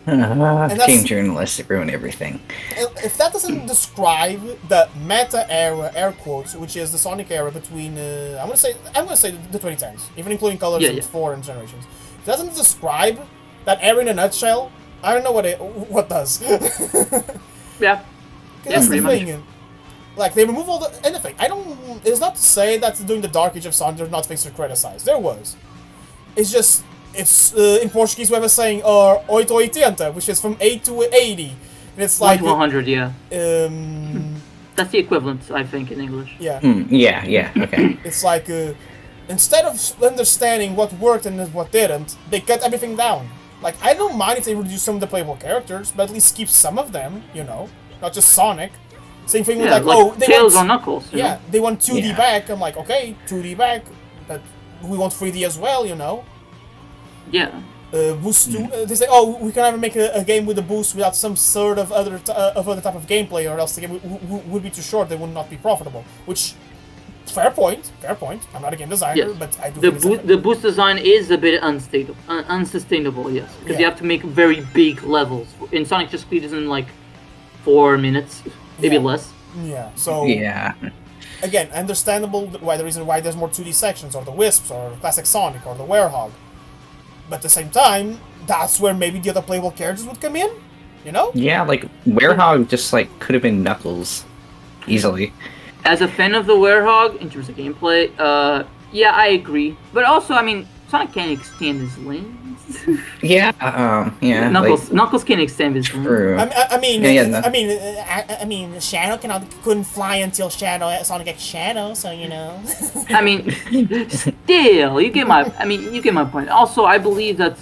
Game journalists ruin everything. If that doesn't describe the meta era, air quotes, which is the Sonic era between I'm gonna say the 2010s, even including Colors and 4 and Generations. If that doesn't describe that era in a nutshell, I don't know what does. Yeah. That's the pretty thing. Like, they remove all the anything. It's not to say that during the Dark Age of Sonic there's not things to criticize. There was. It's just, it's in Portuguese we have a saying, or 880, which is from 8 to 80. And it's like 100, yeah. Um, That's the equivalent, I think, in English. yeah. Yeah, okay. It's like, instead of understanding what worked and what didn't, they cut everything down. Like, I don't mind if they reduce some of the playable characters, but at least keep some of them, you know? Not just Sonic. Same thing with, they Tails want... or Knuckles. Yeah, they want 2D Yeah. back. I'm like, okay, 2D back, but we want 3D as well, you know? Yeah. Boost 2, they say, oh, we can never make a game with a boost without some sort of other type of gameplay, or else the game would be too short, they would not be profitable. Which, fair point. I'm not a game designer, Yes. but I do The boost design is a bit unsustainable, yes. Because you have to make very big levels. In Sonic just speed is in like 4 minutes, maybe less. Yeah, so... Yeah. Again, understandable the reason why there's more 2D sections, or the Wisps, or Classic Sonic, or the Werehog. But at the same time, that's where maybe the other playable characters would come in, you know? Yeah, like, Werehog just, like, could have been Knuckles. Easily. As a fan of the Werehog, in terms of gameplay, yeah, I agree. But also, I mean, Sonic can't extend his limbs. Yeah, yeah. Knuckles can't extend his limbs. True. I mean, Shadow couldn't fly until Sonic X Shadow, so you know. I mean, still, you get my point. Also, I believe that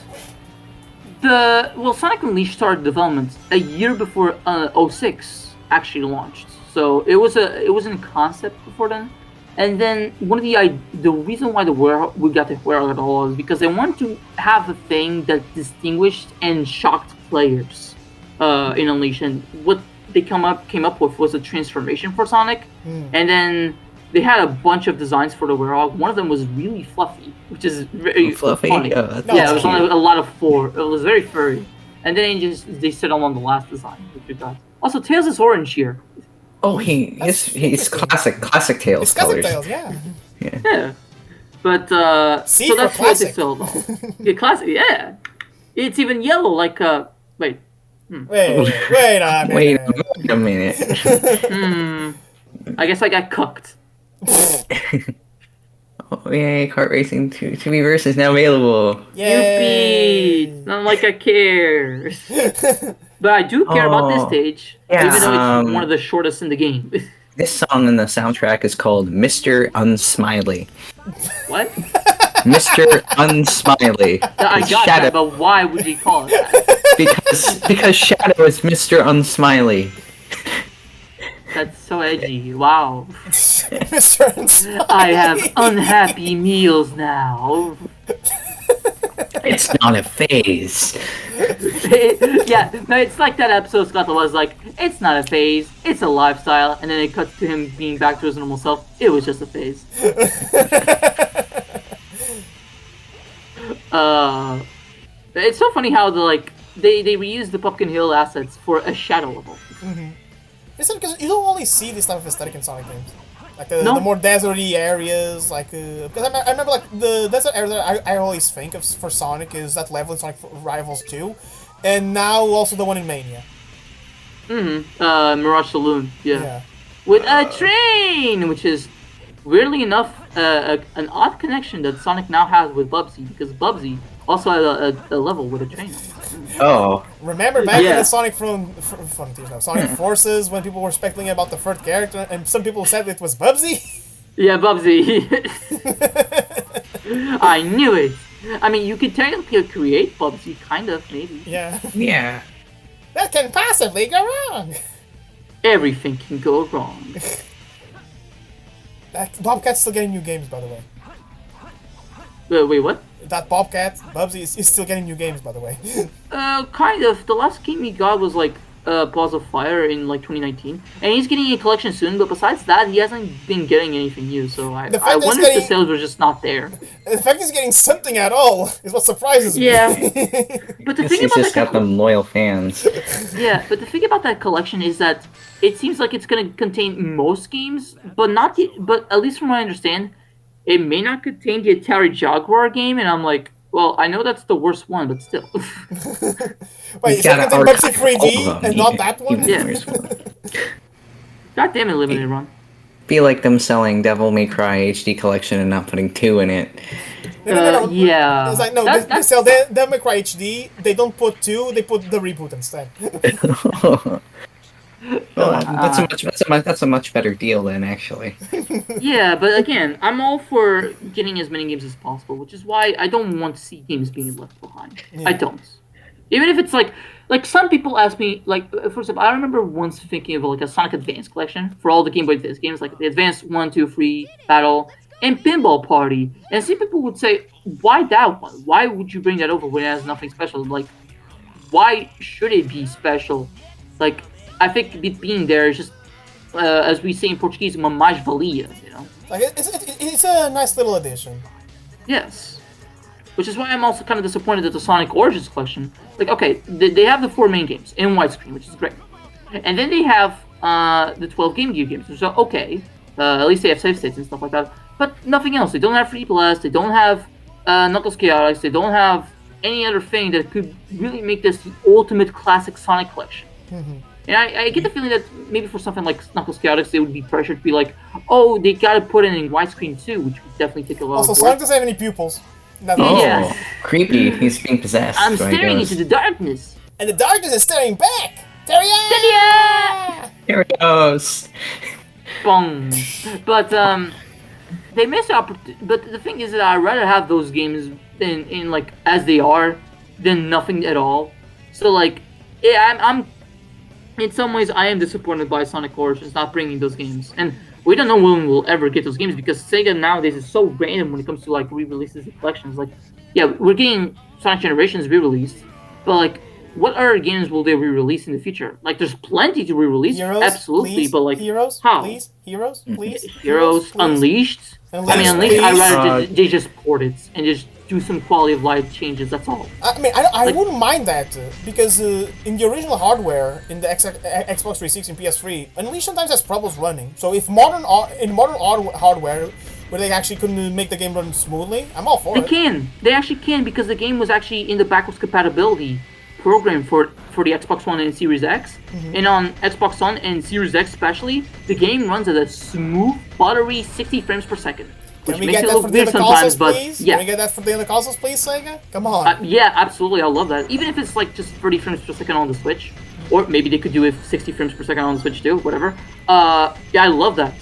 Sonic Unleashed started development a year before 06 actually launched. So it was in concept before then. And then one of the reason why we got the Werehog at all is because they wanted to have a thing that distinguished and shocked players in Unleashed. And what they came up with was a transformation for Sonic. And then they had a bunch of designs for the Werehog. One of them was really fluffy, which is very Fluffy? funny. Oh, Yeah, it was only a lot of fur. It was very furry. And then they settled on the last design, which we got. Also, Tails is orange here. Oh, he's classic Tails It's colors. Classic Tales, yeah. Yeah. But, C so for that's why they classic. settled on. Yeah, classic, yeah. It's even yellow, like, wait. Wait a minute. I guess I got cooked. Oh, yay, kart racing 2v versus now available. Yay! Yippee! Not like I care. But I do care about this stage, yeah, even though it's one of the shortest in the game. This song in the soundtrack is called Mr. Unsmiley. What? Mr. Unsmiley. I got that, but why would you call it that? Because Shadow is Mr. Unsmiley. That's so edgy. Wow. Mr. I have unhappy meals now. It's not a phase. Yeah, no, it's like that episode Scott was like, it's not a phase, it's a lifestyle, and then it cuts to him being back to his normal self. It was just a phase. It's so funny how they reuse the Pumpkin Hill assets for a shadow level. It's because you don't only see this type of aesthetic in Sonic games. Like the No. more deserty areas, like because I remember like the desert area that I always think of for Sonic is that level in Sonic Rivals 2, and now also the one in Mania. Mirage Saloon, Yeah. with a train, which is weirdly enough an odd connection that Sonic now has with Bubsy, because Bubsy also had a level with a train. Oh. Remember back in Yeah. the Sonic Sonic Forces when people were speculating about the third character, and some people said it was Bubsy. Yeah, Bubsy. I knew it. I mean, you could technically create Bubsy, kind of, maybe. Yeah. Yeah. That can possibly go wrong. Everything can go wrong. That Bobcat's still getting new games, by the way. Wait, what? That Bobcat, Bubsy, is still getting new games, by the way. Kind of. The last game he got was like Balls of Fire in like 2019, and he's getting a collection soon. But besides that, he hasn't been getting anything new. So I fact wonder he's if the getting- sales were just not there. The fact he's getting something at all is what surprises me. Yeah. But the thing He's about just got them loyal fans. Yeah, but the thing about that collection is that it seems like it's gonna contain most games, but not the. But at least from what I understand, it may not contain the Atari Jaguar game, and I'm like, well, I know that's the worst one, but still. Wait, You is that gotta Bubsy archive all of 3D them. and not that one? Yeah. There's one. God damn it, limited run. Be like them selling Devil May Cry HD collection and not putting 2 in it. No. Yeah. It's like, no, That's- they sell Devil May Cry HD, they don't put 2, they put the reboot instead. Well, that's a much better deal then, actually. Yeah, but again, I'm all for getting as many games as possible, which is why I don't want to see games being left behind. I don't. Even if it's like some people ask me, like, for example, I remember once thinking of like a Sonic Advance collection for all the Game Boy Advance games, like the Advance 1, 2, 3, Battle, and Pinball Party. And some people would say, why that one? Why would you bring that over when it has nothing special? Like, why should it be special? Like, I think it being there is just, as we say in Portuguese, uma mais-valia, you know? Like, it's a nice little addition. Yes. Which is why I'm also kind of disappointed that the Sonic Origins collection, like, okay, they have the 4 main games in widescreen, which is great. And then they have the 12 Game Gear games, which are okay. At least they have save states and stuff like that. But nothing else. They don't have 3+, they don't have Knuckles Chaotix, they don't have any other thing that could really make this the ultimate classic Sonic collection. And I get the feeling that maybe for something like Knuckles Chaotix, they would be pressured to be like, oh, they gotta put it in widescreen too, which would definitely take a lot Also, of Sonic work. doesn't have any pupils. That Oh, Yeah. creepy. He's being possessed. I'm by a staring ghost. into the darkness. And the darkness is staring back! Terria! Yeah! Here it goes. Bong. But they missed the opportunity. But the thing is that I'd rather have those games in like as they are than nothing at all. So like, yeah, I'm in some ways I am disappointed by Sonic Origins not bringing those games, and we don't know when we'll ever get those games because Sega nowadays is so random when it comes to like re-releases and collections. Like, yeah, we're getting Sonic Generations re-released, but like, what other games will they re-release in the future? Like, there's plenty to re-release, Heroes, absolutely, please. but like, Heroes, how? please. Heroes, please. Heroes, please. Unleashed. I mean, Unleashed, Unleashed, I'd please. rather they just port it and just do some quality of life changes. That's all. I mean, I wouldn't mind that because in the original hardware, in the Xbox 360 and PS3, Unleashed sometimes has problems running. So if modern hardware, where they actually couldn't make the game run smoothly, I'm all for They it. can. They actually can because the game was actually in the backwards compatibility program for the Xbox One and Series X. And on Xbox One and Series X especially, the game runs at a smooth, buttery 60 frames per second. Which Can we makes get it that look for the weird other sometimes, consoles, but please? yeah. Can we get that for the other consoles, please, Sega? Come on. Yeah, absolutely. I love that. Even if it's like just 30 frames per second on the Switch, or maybe they could do it 60 frames per second on the Switch too, whatever. Yeah, I love that.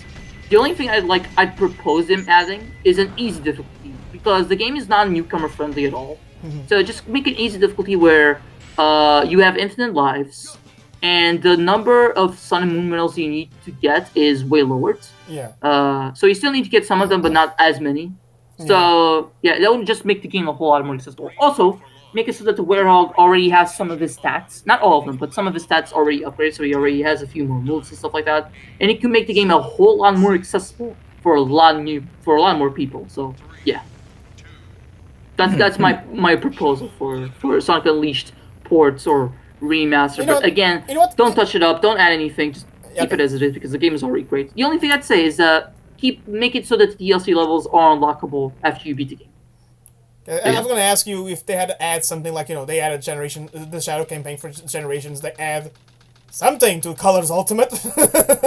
The only thing I'd propose them adding is an easy difficulty because the game is not newcomer friendly at all. So just make an easy difficulty where you have infinite lives, and the number of Sun and Moon medals you need to get is way lowered. Yeah. So you still need to get some of them, but not as many. So yeah, that would just make the game a whole lot more accessible. Also, make it so that the Werehog already has some of his stats, not all of them, but some of his stats already upgraded, so he already has a few more moves and stuff like that, and it can make the game a whole lot more accessible for a lot more people. So yeah, that's my proposal for Sonic Unleashed ports or remaster. But again, don't touch it up, don't add anything, just keep it as it is because the game is already great. The only thing I'd say is make it so that the DLC levels are unlockable after you beat the game. I was gonna ask you if they had to add something like they added the Shadow campaign for Generations. They add something to Colors Ultimate.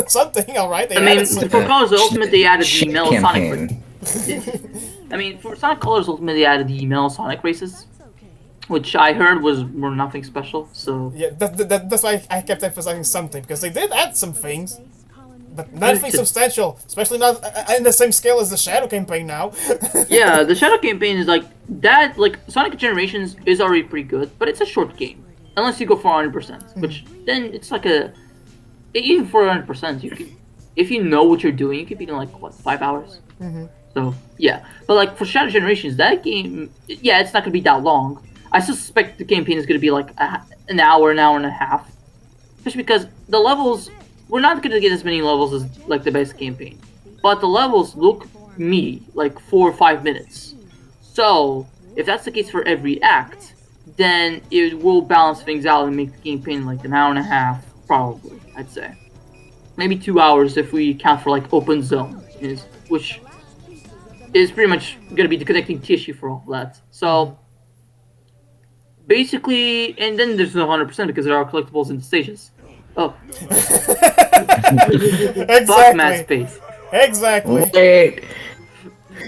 Something, all right. For Colors Ultimate, they added the Metal Sonic. For Sonic Colors Ultimate, they added the Metal Sonic races, which I heard were nothing special. So yeah, that's why I kept emphasizing something because they did add some things. But nothing substantial, especially not in the same scale as the Shadow campaign now. Yeah, the Shadow campaign is like that. Like Sonic Generations is already pretty good, but it's a short game unless you go for 100%. Which then it's like even for 100%, you can, if you know what you're doing, you can beat in like 5 hours. So yeah, but like for Shadow Generations, that game, yeah, it's not gonna be that long. I suspect the campaign is gonna be like an hour and a half, especially because the levels. We're not going to get as many levels as like the best campaign, but the levels look meaty, like 4 or 5 minutes. So if that's the case for every act, then it will balance things out and make the campaign like an hour and a half, probably. I'd say maybe 2 hours if we count for like open zone, which is pretty much going to be the connecting tissue for all that. So basically, and then there's no 100% because there are collectibles in the stages. Oh. Exactly. Fuck Matt Space. Exactly. Wait.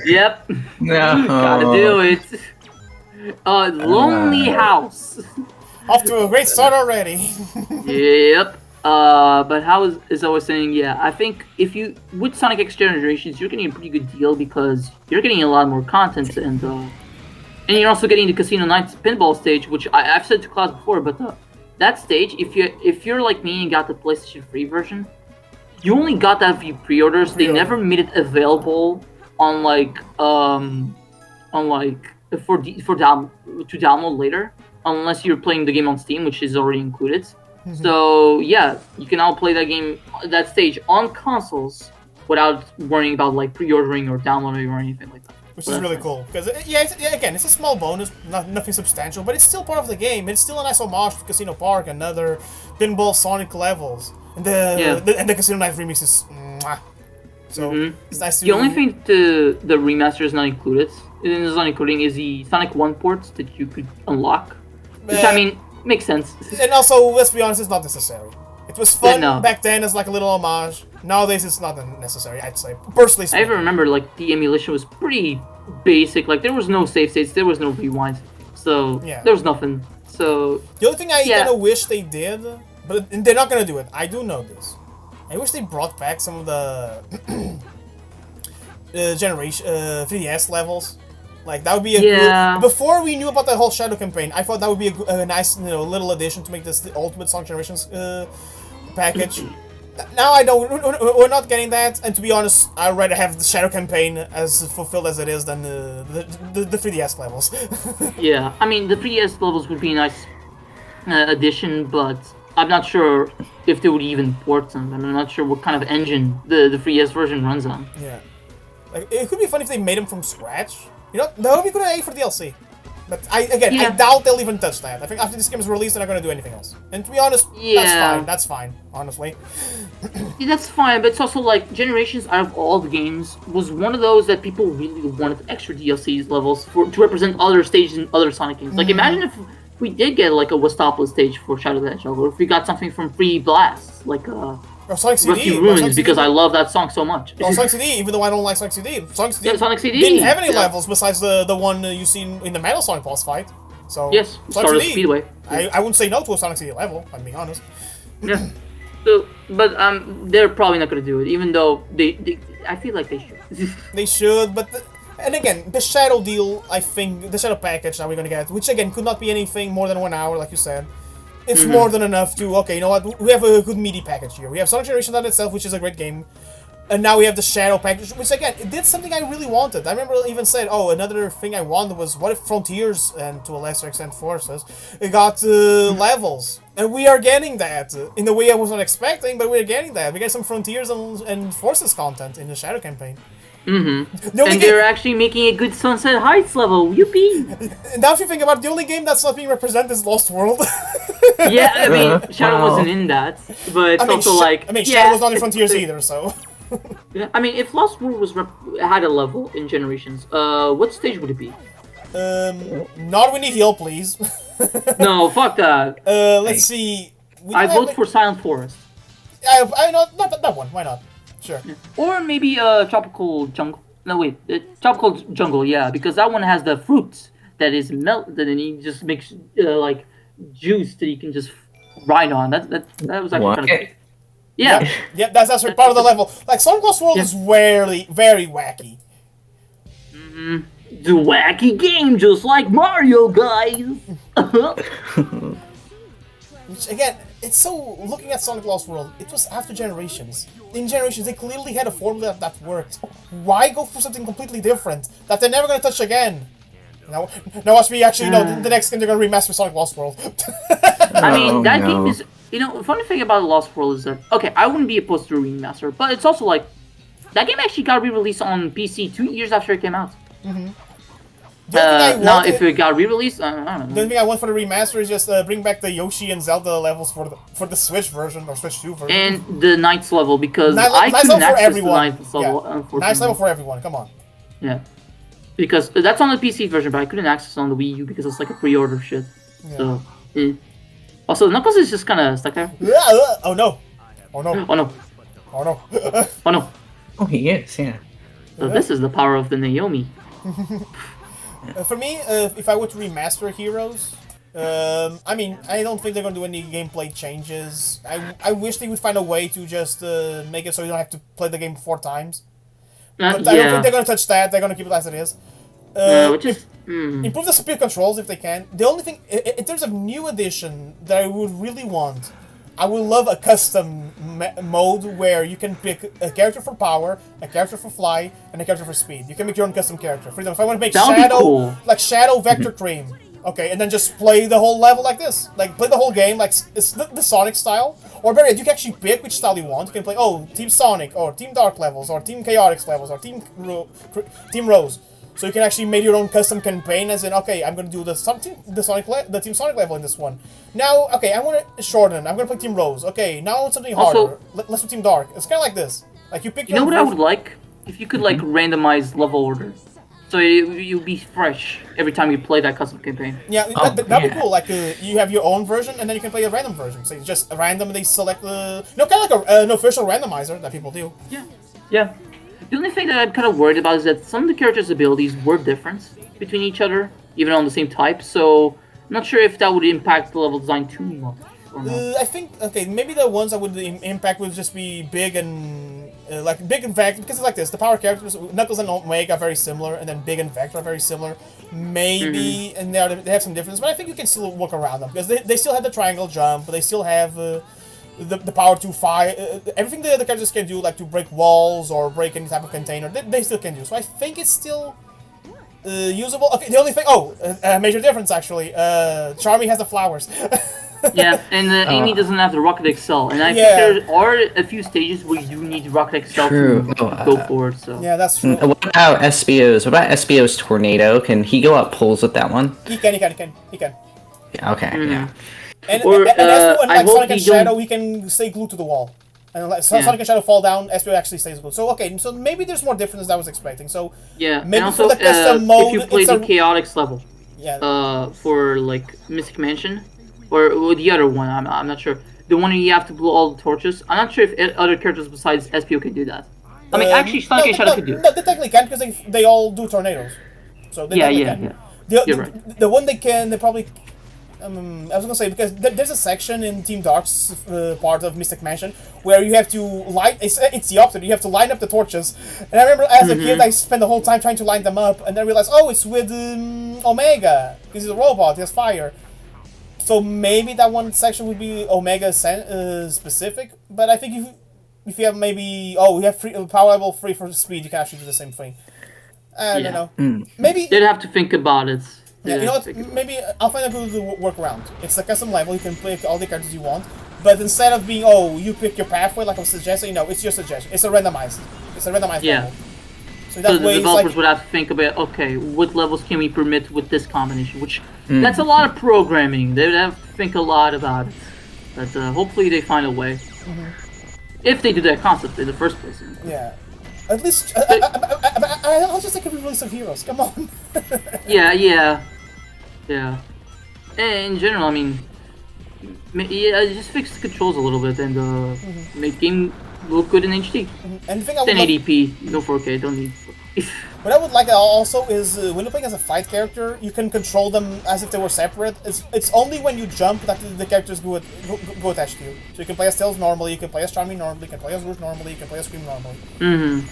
Yep. No. Gotta do it. Lonely House. Off to a great start already. Yep. But how is I was saying, yeah, I think if you with Sonic X Generations, you're getting a pretty good deal because you're getting a lot more content and you're also getting the Casino Nights pinball stage, which I've said to Klaus before, but that stage, if you're like me and got the PlayStation 3 version, you only got that via pre-orders. They never made it available on to download later, unless you're playing the game on Steam, which is already included. So yeah, you can now play that stage on consoles without worrying about like pre-ordering or downloading or anything like that. Which is really cool, because again, it's a small bonus, nothing substantial, but it's still part of the game. It's still a nice homage to Casino Park and other pinball Sonic levels, and the Casino Night remix is, so it's nice to. The only thing the remaster is not included, is the Sonic 1 ports that you could unlock, which makes sense. And also, let's be honest, it's not necessary. It was fun back then as like a little homage. Nowadays, it's not necessary, I'd say. Personally speaking. I even remember like the emulation was pretty basic. Like there was no save states, there was no rewind, so there was nothing. So the only thing I kind of wish they did, but they're not gonna do it. I do know this. I wish they brought back some of the generation 3DS levels. Like that would be a good, before we knew about the whole Shadow campaign, I thought that would be a nice little addition to make this the Ultimate Sonic Generations package. Now I don't. We're not getting that, and to be honest, I'd rather have the Shadow campaign as fulfilled as it is than the 3DS levels. Yeah, I mean the 3DS levels would be a nice addition, but I'm not sure if they would even port them. I'm not sure what kind of engine the 3DS version runs on. Yeah, like, it could be fun if they made them from scratch. That would be good for DLC. But I doubt they'll even touch that. I think after this game is released, they're not gonna do anything else. And to be honest, that's fine. Honestly. Yeah, that's fine, but it's also like Generations out of all the games was one of those that people really wanted extra DLCs levels to represent other stages in other Sonic games. Like imagine if we did get like a Westopolis stage for Shadow the Hedgehog, or if we got something from Free Blast, like Sonic CD. Rusty Ruins, because I love that song so much. Sonic CD, even though I don't like Sonic CD. Sonic CD, CD didn't have any levels besides the one you seen in the Metal Sonic boss fight. So yes, Sonic CD, Speedway. I wouldn't say no to a Sonic CD level, I'm being honest. Yeah. So, but they're probably not gonna do it, even though they I feel like they should. They should, but and again, the Shadow deal, I think the Shadow package that we're gonna get, which again could not be anything more than 1 hour, like you said. It's more than enough to, okay, you know what, we have a good meaty package here. We have Sonic Generations on itself, which is a great game. And now we have the Shadow package, which again, it did something I really wanted. I remember even said, oh, another thing I wanted was, what if Frontiers, and to a lesser extent Forces, it got levels? And we are getting that, in the way I was not expecting, but we're getting that. We get some Frontiers and Forces content in the Shadow campaign. Mm-hmm. And they're actually making a good Sunset Heights level. Yippee! Now if you think about it, the only game that's not being represented is Lost World. Yeah, I mean, Shadow wasn't in that, but it's also like... I mean, Shadow was not in Frontiers either, so... Yeah, I mean, if Lost World was had a level in Generations, what stage would it be? Not Windy Hill, please. No, fuck that. Let's see. I vote for Silent Forest. I know, not that one. Why not? Sure. Yeah. Or maybe Tropical Jungle. No, wait, Tropical Jungle. Yeah, because that one has the fruits that is melted, and he just makes like juice that you can just ride on. That was actually kind of cool. Yeah. Yep, that's part of the level. Like, Sonic Lost World is very, very wacky. Mm-hmm. The wacky game, just like Mario, guys! Which, again, it's so... Looking at Sonic Lost World, it was after Generations. In Generations, they clearly had a formula that worked. Why go for something completely different that they're never going to touch again? Now watch me actually, the next game they're going to remaster Sonic Lost World. I mean, that game is... You know, the funny thing about Lost World is that, okay, I wouldn't be opposed to a remaster, but it's also like, that game actually got re-released on PC 2 years after it came out. Mm-hmm. Now, if it got re-released, I don't know. The only thing I want for the remaster is just bring back the Yoshi and Zelda levels for the Switch version, or Switch 2 version. And the Knights level, because I couldn't access the Knights level, unfortunately. Nice level for everyone, come on. Yeah. Because that's on the PC version, but I couldn't access it on the Wii U because it's like a pre-order shit. Yeah. So, Also, Knuckles is just kind of stuck there. Oh no! Oh no! Oh no! Oh no! Oh no! Oh, he is, yeah. So this is the power of the Naomi. For me, if I were to remaster Heroes, I mean, I don't think they're gonna do any gameplay changes. I wish they would find a way to just make it so you don't have to play the game 4 times. But I don't think they're gonna touch that. They're gonna keep it as it is. Which is improve the speed controls if they can. The only thing, in terms of new addition that I would really want, I would love a custom mode where you can pick a character for power, a character for fly, and a character for speed. You can make your own custom character. For example, if I want to make Shadow, cool. like Shadow Vector Cream, okay, and then just play the whole level like this. Like, play the whole game like it's the Sonic style. Or better yet, you can actually pick which style you want. You can play, Team Sonic, or Team Dark levels, or Team Chaotix levels, or Team Rose. So you can actually make your own custom campaign, as in, okay, I'm gonna do the Team Sonic level in this one. Now, okay, I want to shorten. I'm gonna play Team Rose. Okay, now I want something harder. Let's do Team Dark. It's kind of like this. Like you pick. You know what I would like? If you could like randomize level order, so you'll be fresh every time you play that custom campaign. Yeah, that'd be cool. Like you have your own version, and then you can play a random version. So you just randomly select the, kind of like an official randomizer that people do. Yeah. Yeah. The only thing that I'm kind of worried about is that some of the characters' abilities were different between each other, even on the same type, so I'm not sure if that would impact the level design too much or not. I think, okay, maybe the ones that would impact would just be Big and, Big and Vector, because it's like this, the power characters, Knuckles and Omega are very similar, and then Big and Vector are very similar. Maybe, and they have some differences, but I think you can still work around them, because they still have the triangle jump, they still have... The power to fire, everything the other characters can do, like to break walls or break any type of container, they still can do. So I think it's still usable. Okay, the only thing, major difference actually, Charmy has the flowers. Yeah, and Amy doesn't have the Rocket Excel, and I think there are a few stages where you need Rocket Excel to go forward. So yeah, that's true. What about SBO's? What about SBO's Tornado? Can he go up poles with that one? He can. Yeah, okay, yeah. And like Sonic and Shadow, he can stay glued to the wall. And like Sonic and Shadow fall down, SPO actually stays glued. So okay, so maybe there's more difference than I was expecting. So yeah, maybe and also for the custom mode, if you play the Chaotix level, for like Mystic Mansion, or the other one, I'm not sure. The one where you have to blow all the torches. I'm not sure if other characters besides SPO can do that. I mean, actually, Sonic and Shadow could do it. No, they technically can because they all do tornadoes. So they can. You're right. The one they can, they probably. I was gonna say, because there's a section in Team Dark's part of Mystic Mansion where you have to light. It's the opposite. You have to line up the torches. And I remember as a kid, I spent the whole time trying to line them up, and then I realized, it's with Omega because he's a robot. He has fire. So maybe that one section would be Omega specific. But I think if you have maybe we have free power level 3 for speed, you can actually do the same thing. I don't know. Maybe They'd have to think about it. yeah, you know what? Maybe I'll find a good workaround. It's a custom level. You can pick all the characters you want, but instead of being you pick your pathway like I was suggesting, it's your suggestion. It's a randomized. Level. So that the way, developers would have to think about, okay, what levels can we permit with this combination? Which that's a lot of programming. They would have to think a lot about it. But hopefully they find a way. If they do that concept in the first place. Yeah. At least I'll just take a release of Heroes. Come on. Yeah. And in general, I mean, just fix the controls a little bit and make the game look good in HD. And the thing I would 1080p, no 4K, don't need 4K. What I would like also is when you're playing as a fight character, you can control them as if they were separate. It's only when you jump that the characters go attached to you. So you can play as Tails normally, you can play as Charming normally, you can play as Rouge normally, you can play as Scream normally.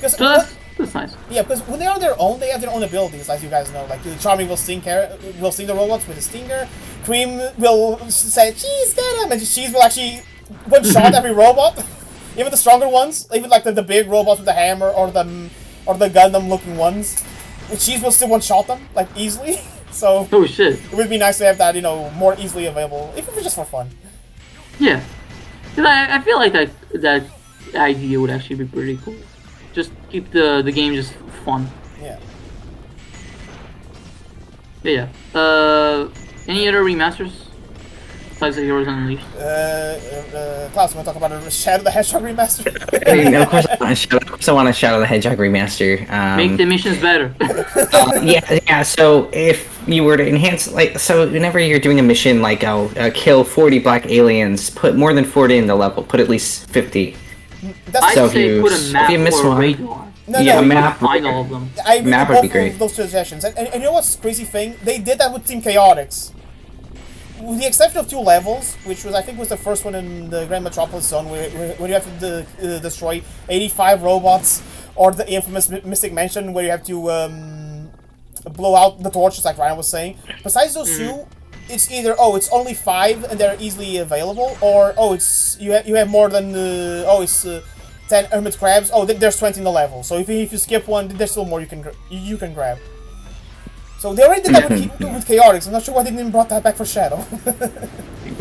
So that's nice. Yeah, because when they are their own, they have their own abilities, as you guys know. Like Charming will sting the robots with a stinger. Cream will say, "Cheese, get him!" and Cheese will actually one-shot every robot, even the stronger ones, even like the big robots with the hammer or the Gundam-looking ones. Cheese will still one-shot them like easily. So oh shit, it would be nice to have that, more easily available, even if it's just for fun. Yeah, because I feel like that idea would actually be pretty cool. Just keep the game just fun. Yeah. Yeah. Any other remasters besides the Heroes Unleashed? Klaus, want to talk about a Shadow the Hedgehog remaster? I mean, of course I want a Shadow the Hedgehog remaster. Make the missions better. Yeah. So if you were to enhance, so whenever you're doing a mission, kill 40 black aliens, put more than 40 in the level, put at least 50. I'd So say put a map or a radar. A map. Find all of them. I agree Map with would be both great. of those suggestions. And you know what's the crazy thing? They did that with Team Chaotix. With the exception of 2 levels, which I think was the first one in the Grand Metropolis Zone, where you have to destroy 85 robots, or the infamous Mystic Mansion, where you have to blow out the torches, like Ryan was saying. Besides those 2, it's either it's only 5 and they're easily available, or it's you have more than 10 hermit crabs. There's 20 in the level. So if you skip one, there's still more you can grab. So they already did that with Chaotix. I'm not sure why they didn't brought that back for Shadow.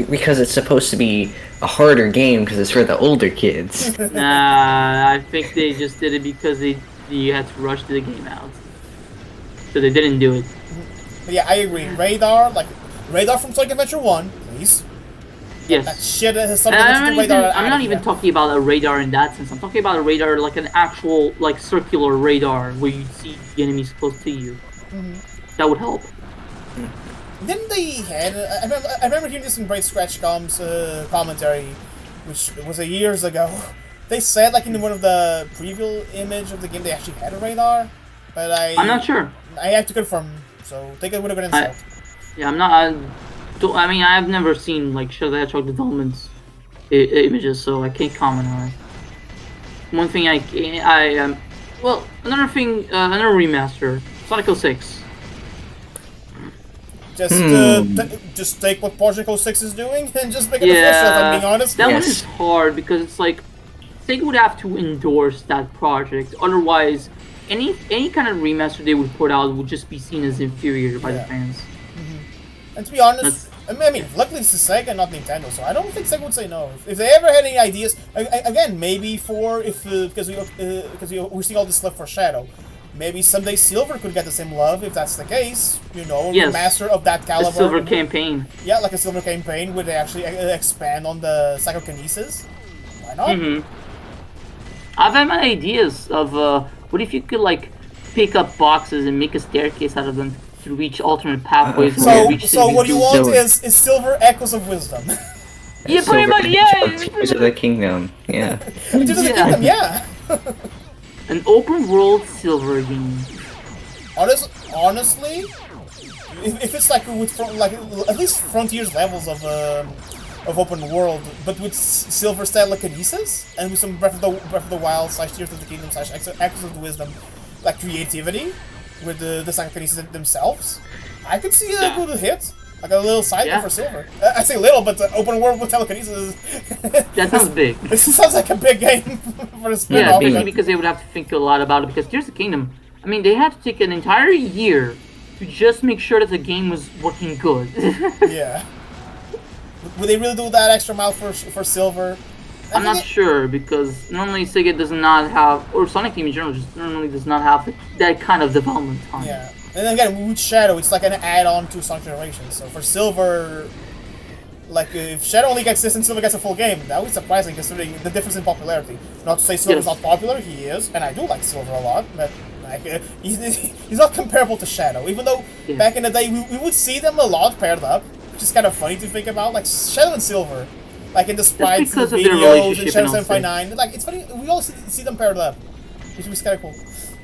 Because it's supposed to be a harder game because it's for the older kids. Nah, I think they just did it because you had to rush the game out. So they didn't do it. But yeah, I agree. Radar from Sonic Adventure 1, please. Yes. That shit has something to do with radar. I'm not even talking about a radar in that sense. I'm talking about a radar like an actual circular radar where you see the enemies close to you. That would help. Didn't they had? I remember hearing this in Braid Scratchcom's commentary, which was years ago. They said in one of the preview image of the game they actually had a radar, but I'm not sure. I have to confirm, so take it with a grain of salt. Yeah, I'm not. I mean, I've never seen Shadow the Hedgehog development images, so I can't comment on it. One thing another thing, another remaster, Sonic 06. Just take what Project 06 is doing and just make it official, if I'm being honest. That one is hard because it's they would have to endorse that project. Otherwise, any kind of remaster they would put out would just be seen as inferior by the fans. And to be honest, I mean, luckily it's Sega, not Nintendo, so I don't think Sega would say no. If they ever had any ideas, again, maybe because we see all this stuff for Shadow. Maybe someday Silver could get the same love if that's the case. Remaster of that caliber. A Silver campaign. Yeah, like a Silver campaign where they actually expand on the psychokinesis. Why not? I've had my ideas of what if you could pick up boxes and make a staircase out of them to reach alternate pathways. So what you want is Silver Echoes of Wisdom. Yeah, pretty much. Yeah. Tears of the Kingdom. Yeah. Tears of the Kingdom. Yeah. An open world Silver game. Honestly, if it's with at least Frontiers levels of open world, but with Silver style kinesis and with some Breath of the Wild / Tears of the Kingdom / Echoes of the Wisdom creativity with the psychokinesis themselves, I could see a good hit. Like a little side Yeah. for Silver. I say little, but open world with telekinesis. That sounds big. This sounds like a big game for the spin Yeah, off. especially because they would have to think a lot about it. Because Tears of the Kingdom, I mean, they had to take an entire year to just make sure that the game was working good. Yeah. Would they really do that extra mile for Silver? I'm not sure because normally Sega does not have, or Sonic Team in general, just normally does not have that kind of development time. Yeah. And then again, with Shadow, it's like an add-on to Sonic Generations. So for Silver, like if Shadow only exists and Silver gets a full game, that would be surprising considering the difference in popularity. Not to say Silver's not popular, he is, and I do like Silver a lot, but like he's not comparable to Shadow. Even though back in the day we would see them a lot paired up, which is kind of funny to think about. Like Shadow and Silver, like in the sprites, the videos, in Shadow 759, like it's funny. We all see them paired up, which was kind of cool.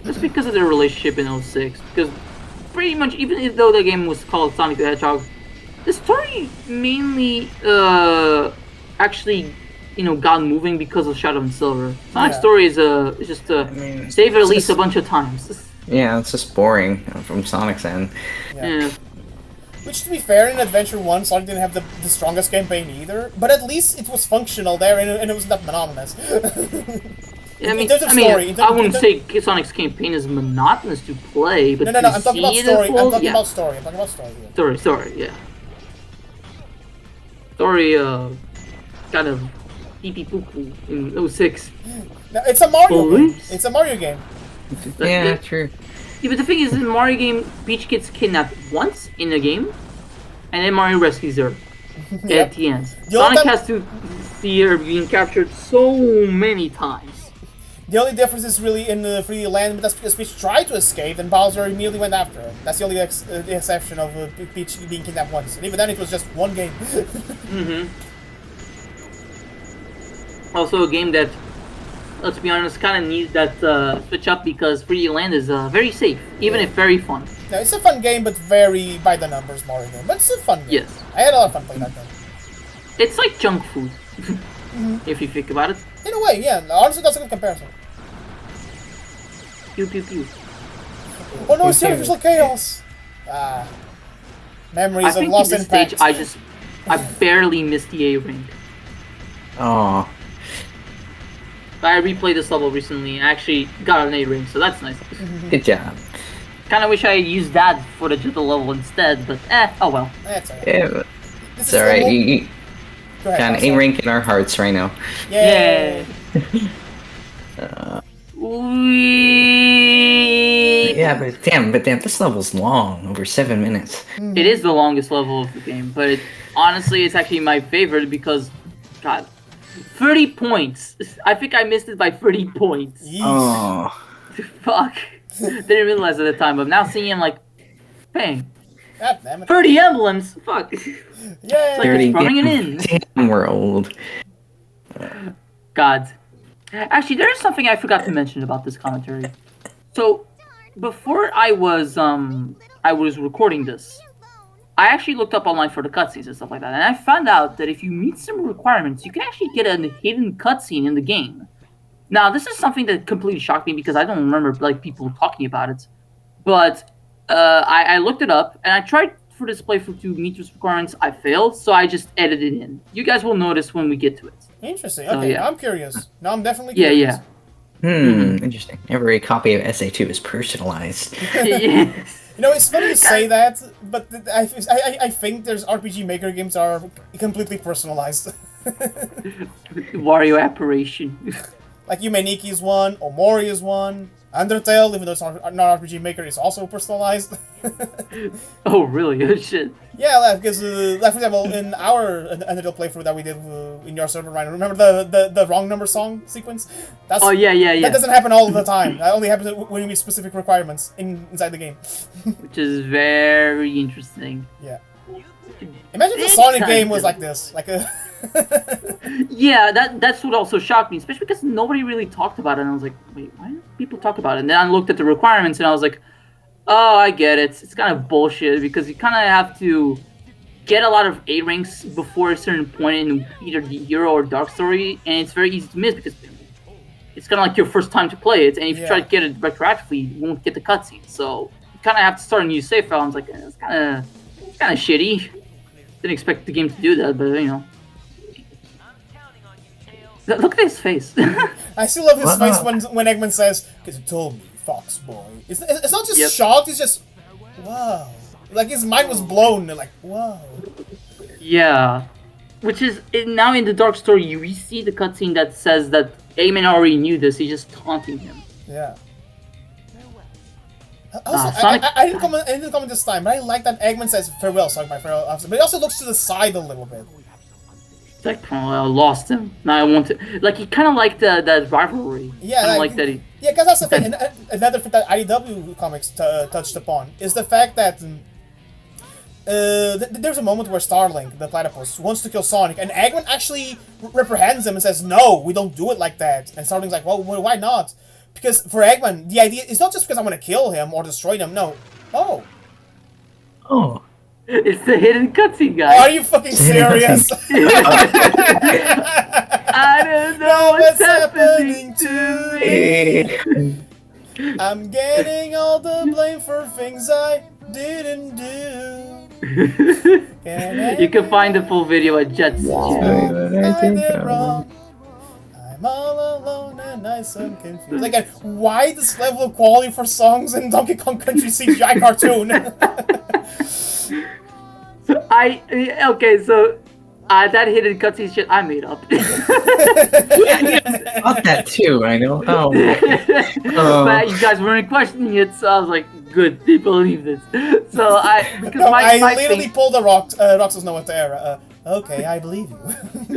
Just because of their relationship in 06, because pretty much even though the game was called Sonic the Hedgehog, the story mainly actually got moving because of Shadow and Silver. Sonic's story is just save at least a bunch of times. Yeah, it's just boring from Sonic's end. Yeah. Which, to be fair, in Adventure 1, Sonic didn't have the strongest campaign either, but at least it was functional there and it wasn't that monotonous. Yeah, I wouldn't say Sonic's campaign is monotonous to play, but no, I'm talking about story. I'm talking about story. Here. Story, yeah. Story, kind of pee-pee-poo-poo in 06. No, it's a Mario game. It's a Mario game. Yeah, true. Yeah, but the thing is, in the Mario game, Peach gets kidnapped once in the game, and then Mario rescues her at the end. Sonic has to see her being captured so many times. The only difference is really in the 3D land, but that's because Peach tried to escape, and Bowser immediately went after her. That's the only exception of Peach being kidnapped once. And even then, it was just one game. Also, a game that, let's be honest, kind of needs that switch up because 3D land is very safe, even if very fun. No, it's a fun game, but very by the numbers Mario game. But it's a fun game. Yes. I had a lot of fun playing that game. It's like junk food, if you think about it. In a way, yeah. Honestly, that's a good comparison. Pew pew pew. Oh no, it's Artificial Chaos! Memories of Lost Impact. Stage, I barely missed the A-Ring. Oh. I replayed this level recently and actually got an A-Ring, so that's nice. Good job. Kinda wish I had used that for the Jittle level instead, but oh well. That's alright. Yeah, but it's alright. You got an A-rank in our hearts right now. Yay! Yeah, but damn, this level's long, over 7 minutes. It is the longest level of the game, but honestly, it's actually my favorite because, God, 30 points. I think I missed it by 30 points. Oh. Fuck. Didn't realize at the time, but now seeing him like, bang. God damn it. 30 emblems. Fuck. Yay! Like running it in. Damn, we're old. God. Actually, there is something I forgot to mention about this commentary. So, before I was recording this, I actually looked up online for the cutscenes and stuff like that, and I found out that if you meet some requirements, you can actually get a hidden cutscene in the game. Now, this is something that completely shocked me because I don't remember like people talking about it. But I looked it up, and I tried for this playthrough to meet those requirements. I failed, so I just edited it in. You guys will notice when we get to it. Interesting. So, Okay, yeah. I'm curious. Now I'm definitely curious. Interesting. Every copy of SA2 is personalized. Yes. You know, it's funny to say that, but I think there's RPG Maker games that are completely personalized. Wario apparition. Like Yumeniki is one, Omori is one, Undertale, even though it's not RPG Maker, is also personalized. Oh, really? Oh, shit. Yeah, because, like, for example, in our Undertale playthrough that we did in your server, Ryan, remember the wrong number song sequence? That's, Oh, yeah. That doesn't happen all the time. That only happens when you meet specific requirements inside the game. Which is very interesting. Yeah. Imagine if the Sonic game was like this. Like a... Yeah, that's what also shocked me, especially because nobody really talked about it, and I was like, wait, why don't people talk about it? And then I looked at the requirements, and I was like, oh, I get it. It's kind of bullshit, because you kind of have to get a lot of A ranks before a certain point in either the Hero or Dark Story, and it's very easy to miss, because it's kind of like your first time to play it, and if you try to get it retroactively, you won't get the cutscene. So you kind of have to start a new save file, and I was like, it's kind of shitty. Didn't expect the game to do that, but you know. Look at his face. I still love his face when Eggman says, "'Cause you told me, Fox Boy." It's not just shocked, it's just, wow. Like, his mind was blown, like, wow. Yeah. Which is, now in the Dark Story, you see the cutscene that says that Eggman already knew this, he's just taunting him. Yeah. Also, I didn't comment this time, but I like that Eggman says, "Farewell, Sonic, my farewell officer," but he also looks to the side a little bit. Like, oh, I lost him. Now I want to... Like, he kind of liked that rivalry. Yeah, kind of like that. Yeah, because that's the thing. Another thing that IDW comics touched upon is the fact that there's a moment where Starlink, the platypus, wants to kill Sonic, and Eggman actually reprehends him and says, "No, we don't do it like that." And Starlink's like, "Well, why not?" Because for Eggman, the idea is not just because I'm going to kill him or destroy him. No. Oh. It's the hidden cutscene, guys. Are you fucking serious? I don't know what's happening to me. I'm getting all the blame for things I didn't do. You can find the full video at Jet's channel. I did wrong. I'm all alone and I'm so confused. Like, why this level of quality for songs in Donkey Kong Country CGI cartoon? That hidden cutscene shit I made up. I thought that too, I know. But you guys weren't questioning it, so I was like, good, they believe this. So I literally pulled a Roxas Noah Terra. Okay, I believe you.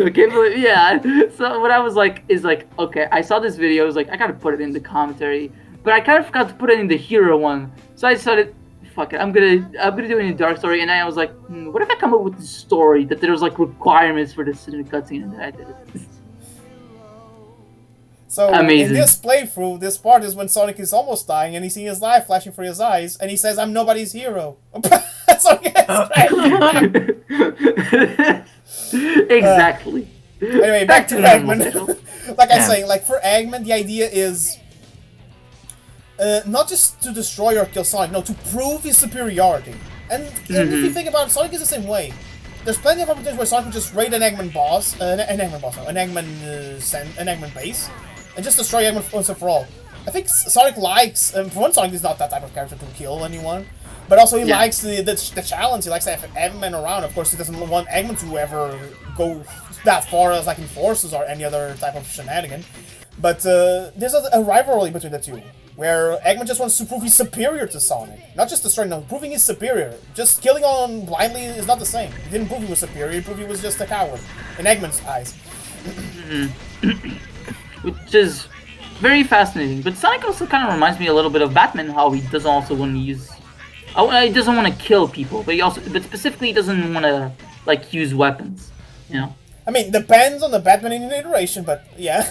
Okay, but yeah. So what I was like is like, okay, I saw this video. I was like, I gotta put it in the commentary, but I kind of forgot to put it in the hero one. So I decided, fuck it, I'm gonna do it in Dark Story. And then I was like, what if I come up with this story that there's like requirements for this in the cutscene, and then I did it. So amazing. In this playthrough, this part is when Sonic is almost dying, and he's seeing his life flashing through his eyes, and he says, "I'm nobody's hero." Exactly. Anyway, back to Eggman. Like I say, like for Eggman, the idea is not just to destroy or kill Sonic, no, to prove his superiority. And if you think about it, Sonic is the same way. There's plenty of opportunities where Sonic can just raid an Eggman base, and just destroy Eggman once and for all. I think Sonic likes, for one, Sonic is not that type of character to kill anyone, but also he likes the challenge. He likes to have Eggman around. Of course, he doesn't want Eggman to ever go that far as like Enforcers or any other type of shenanigan. But there's a rivalry between the two, where Eggman just wants to prove he's superior to Sonic. Not just destroying him, proving he's superior. Just killing on blindly is not the same. He didn't prove he was superior, he proved he was just a coward, in Eggman's eyes. Which is very fascinating. But Sonic also kind of reminds me a little bit of Batman, how he doesn't also want to use... he doesn't want to kill people, but but specifically he doesn't want to, like, use weapons, you know? I mean, depends on the Batman iteration, but yeah.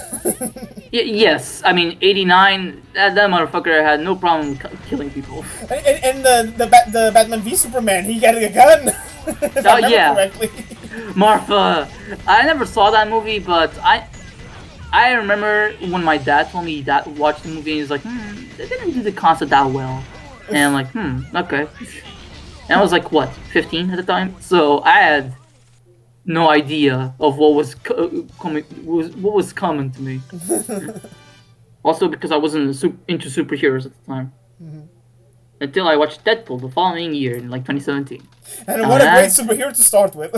Yes, I mean, 89, that motherfucker had no problem killing people. And the Batman v Superman, he got a gun. Yeah. Correctly. Martha, I never saw that movie, but I remember when my dad told me that watched the movie, and he's like, they didn't do the concept that well. And I'm like, okay. And I was like, what, 15 at the time? So I had no idea of what was coming to me. Also because I wasn't into superheroes at the time. Until I watched Deadpool the following year in like 2017. And what a great superhero to start with.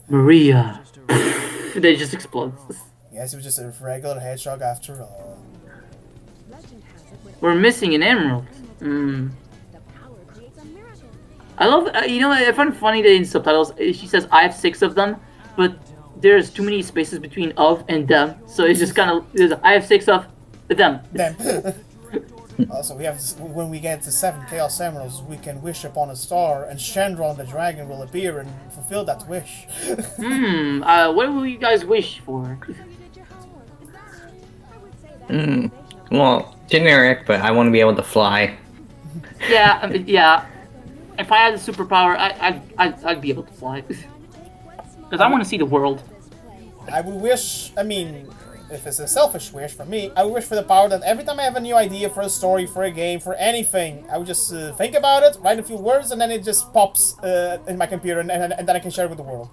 Maria. They just explode. Yes, it was just a regular hedgehog after all. We're missing an emerald. I love, I find it funny that in subtitles she says I have 6 of them, but there's too many spaces between of and them, so it's just kind of, I have 6 of them. Also, we have when we get to 7 Chaos Emeralds, we can wish upon a star, and Shandron the dragon will appear and fulfill that wish. What will you guys wish for? Well, generic, but I want to be able to fly. Yeah. If I had a superpower, I'd be able to fly. Because I want to see the world. I would wish, if it's a selfish wish for me, I would wish for the power that every time I have a new idea for a story, for a game, for anything, I would just think about it, write a few words, and then it just pops in my computer, and then I can share it with the world.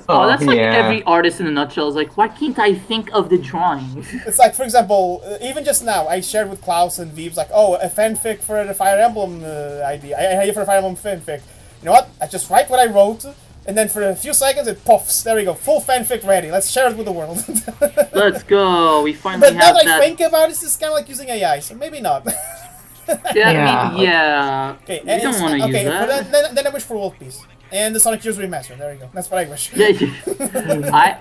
Oh, that's like every artist in a nutshell. Is like, why can't I think of the drawing? It's like, for example, even just now, I shared with Klaus and Veeps, like, oh, a fanfic for the Fire Emblem idea. I idea for a Fire Emblem fanfic. You know what? I just write what I wrote, and then for a few seconds it puffs. There we go, full fanfic ready. Let's share it with the world. Let's go. We finally But now have that that. I think about it, it's just kind of like using AI, so maybe not. Yeah, I mean, yeah. Okay, You don't want to use that. then I wish for world peace. And the Sonic Heroes remaster. There you go. That's what I wish. Yeah,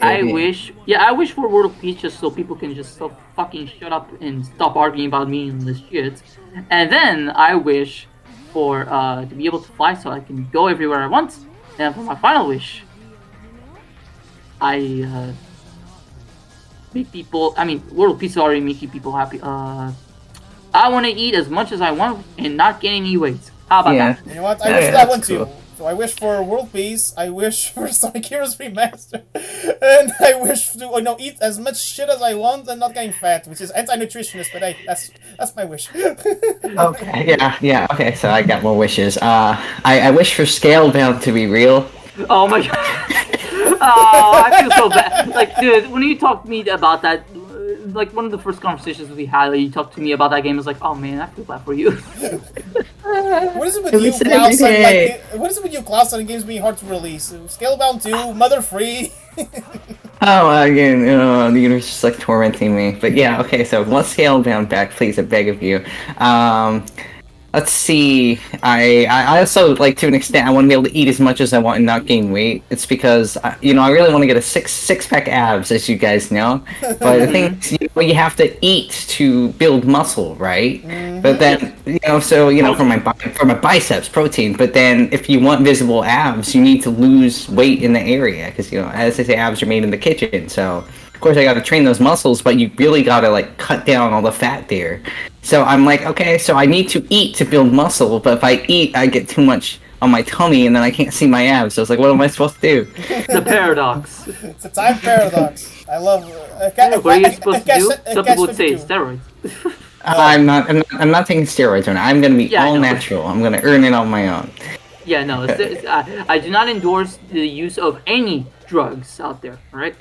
I wish. Yeah, I wish for World of Peace just so people can just fucking shut up and stop arguing about meaningless shit. And then I wish for to be able to fly so I can go everywhere I want. And for my final wish, I make people. I mean, World of Peace is already making people happy. I want to eat as much as I want and not gain any weight. How about that? You know what? I wish for that one too. So I wish for world peace. I wish for Sonic Heroes remaster, and I wish to eat as much shit as I want and not getting fat, which is anti-nutritionist. But hey, that's my wish. Okay, yeah, okay, so I got more wishes. I wish for Scalebound to be real. Oh my god. Oh, I feel so bad. Like, dude, when you talked to me about that, like one of the first conversations we had, you talked to me about that game. I was like, oh man, I feel bad for you. What is it with you, Klaus? What is it with you, Klaus? On games being hard to release. Scalebound 2, Mother Free. Oh, again, the universe is just like tormenting me. But yeah, okay, so let's Scalebound back, please, I beg of you. Let's see. I also, like, to an extent, I want to be able to eat as much as I want and not gain weight. It's because, I really want to get a six-pack abs, as you guys know. But the thing is, you have to eat to build muscle, right? Mm-hmm. But then, for my biceps, protein. But then, if you want visible abs, you need to lose weight in the area. Because, as they say, abs are made in the kitchen. So, of course, I got to train those muscles, but you really got to, like, cut down all the fat there. So I'm like, okay, so I need to eat to build muscle, but if I eat, I get too much on my tummy, and then I can't see my abs. So it's like, what am I supposed to do? The paradox. It's a time paradox. I love. What are you supposed to do? Some people would say steroids. I'm not taking steroids right now. I'm gonna be all natural. I'm gonna earn it on my own. Yeah, no, I do not endorse the use of any drugs out there. All right.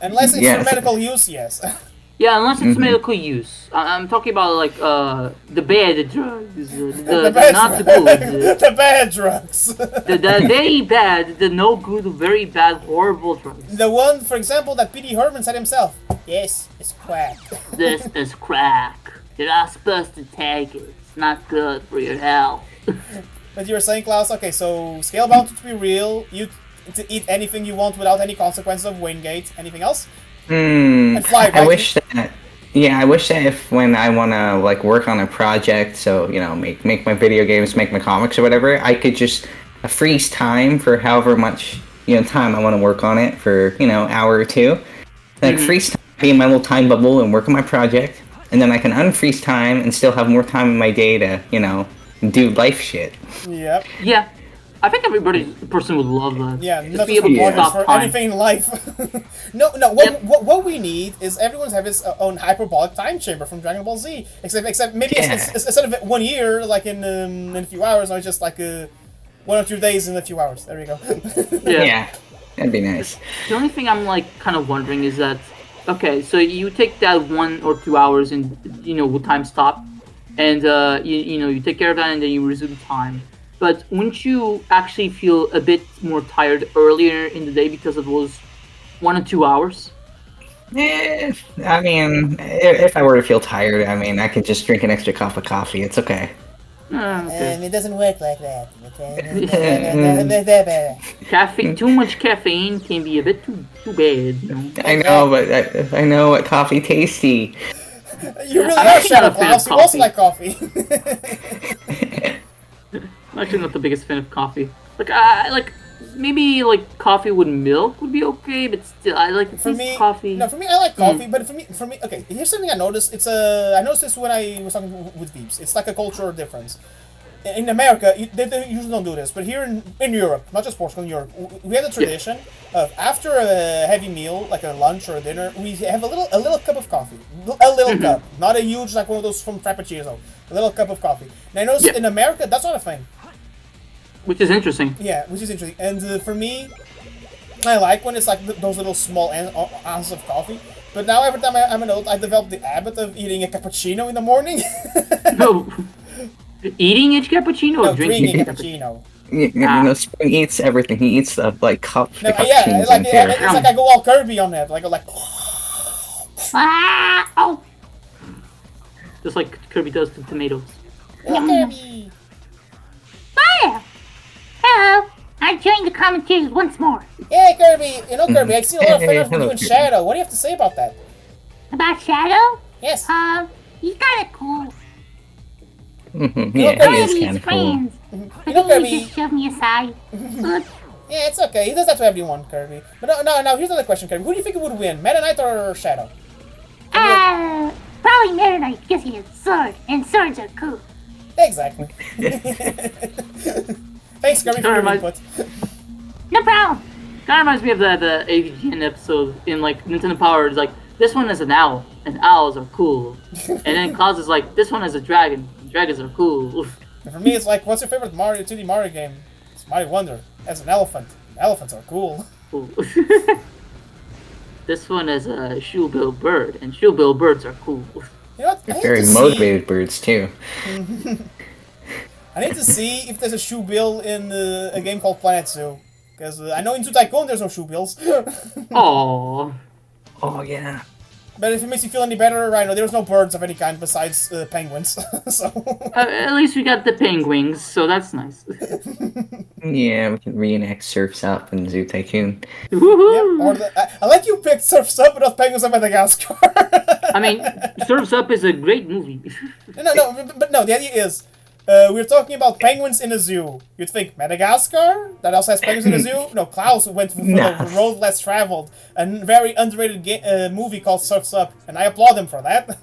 Unless it's for medical use, yes. Yeah, unless it's medical use. I'm talking about like the bad drugs, the not the good, the bad drugs, the very bad, the no good, very bad, horrible drugs. The one, for example, that P.D. Herman said himself. Yes, it's crack. This is crack. You're not supposed to take it. It's not good for your health. But you were saying, Klaus. Okay, so Scalebound to be real. You to eat anything you want without any consequences of Wingate. Anything else? And fly, right? I wish that if when I want to like work on a project, so make my video games, make my comics or whatever, I could just freeze time for however much time I want to work on it for hour or two, like freeze time, be in my little time bubble and work on my project, and then I can unfreeze time and still have more time in my day to do life shit. Yep. Yeah. I think person would love that. Yeah, just be able to stop for time. anything in life. No. What we need is everyone to have his own hyperbolic time chamber from Dragon Ball Z. Except maybe it's instead of 1 year, like in a few hours, or just like 1 or 2 days in a few hours. There you go. Yeah, that'd be nice. The only thing I'm like kind of wondering is that, okay, so you take that 1 or 2 hours and with time stop, and you take care of that and then you resume time. But wouldn't you actually feel a bit more tired earlier in the day because of those 1 or 2 hours? I mean, if I were to feel tired, I could just drink an extra cup of coffee. It's okay. And it doesn't work like that. Caffeine, too much caffeine can be a bit too bad. I know, but I know what coffee tasty. You really are Shadow Klaus. You also like coffee. I'm actually not the biggest fan of coffee. Maybe coffee with milk would be okay, but still I like coffee. No, for me I like coffee, but for me okay, here's something I noticed. I noticed this when I was talking with Veeps. It's like a cultural difference. in America, they usually don't do this, but here in Europe, not just Portugal, in Europe, we have the tradition of after a heavy meal, like a lunch or a dinner, we have a little cup of coffee, a little cup, not a huge like one of those from Frappuccino, a little cup of coffee. And I noticed in America that's not a thing. Which is interesting. Yeah, which is interesting. And for me, I like when it's like those little small ounces of coffee. But now every time I'm an adult, I developed the habit of eating a cappuccino in the morning. No. Eating a cappuccino or drinking a cappuccino? Spring eats everything. He eats the cup. No, yeah, it's like I go all Kirby on that. Like. Oh. Just like Kirby does to tomatoes. Kirby. Fire! Hello, I joined the commentaries once more. Hey Kirby, Kirby, I see a lot of fans from you and Shadow. What do you have to say about that? About Shadow? Yes. He's kinda cool. Yeah, he is kind of cool. But then he just shoved me aside. Yeah, it's okay. He does that to everyone, Kirby. But no, here's another question, Kirby. Who do you think would win, Meta Knight or Shadow? Probably Meta Knight because he has a sword, and swords are cool. Exactly. Thanks, Kirby, for your input. No problem. Kind of reminds me of the AVGN episode in like Nintendo Power. It's like, this one is an owl, and owls are cool. And then Klaus is like, this one is a dragon, and dragons are cool. And for me, it's like, what's your favorite 2D Mario game? It's Mario Wonder. As an elephant. Elephants are cool. Cool. This one is a shoe-bill bird, and shoe-bill birds are cool. You know what? Very motivated birds too. I need to see if there's a shoe bill in a game called Planet Zoo. Because I know in Zoo Tycoon there's no shoe bills. Aww. Oh yeah. But if it makes you feel any better, I know there's no birds of any kind besides penguins. So At least we got the penguins, so that's nice. Yeah, we can reenact Surf's Up and Zoo Tycoon. Woohoo! Yep, I like you picked Surf's Up, but not Penguins of Madagascar. I mean, Surf's Up is a great movie. But no, the idea is, we're talking about penguins in a zoo. You'd think Madagascar? That also has penguins in a zoo? No, Klaus went for the road less traveled. A very underrated movie called Surf's Up, and I applaud him for that.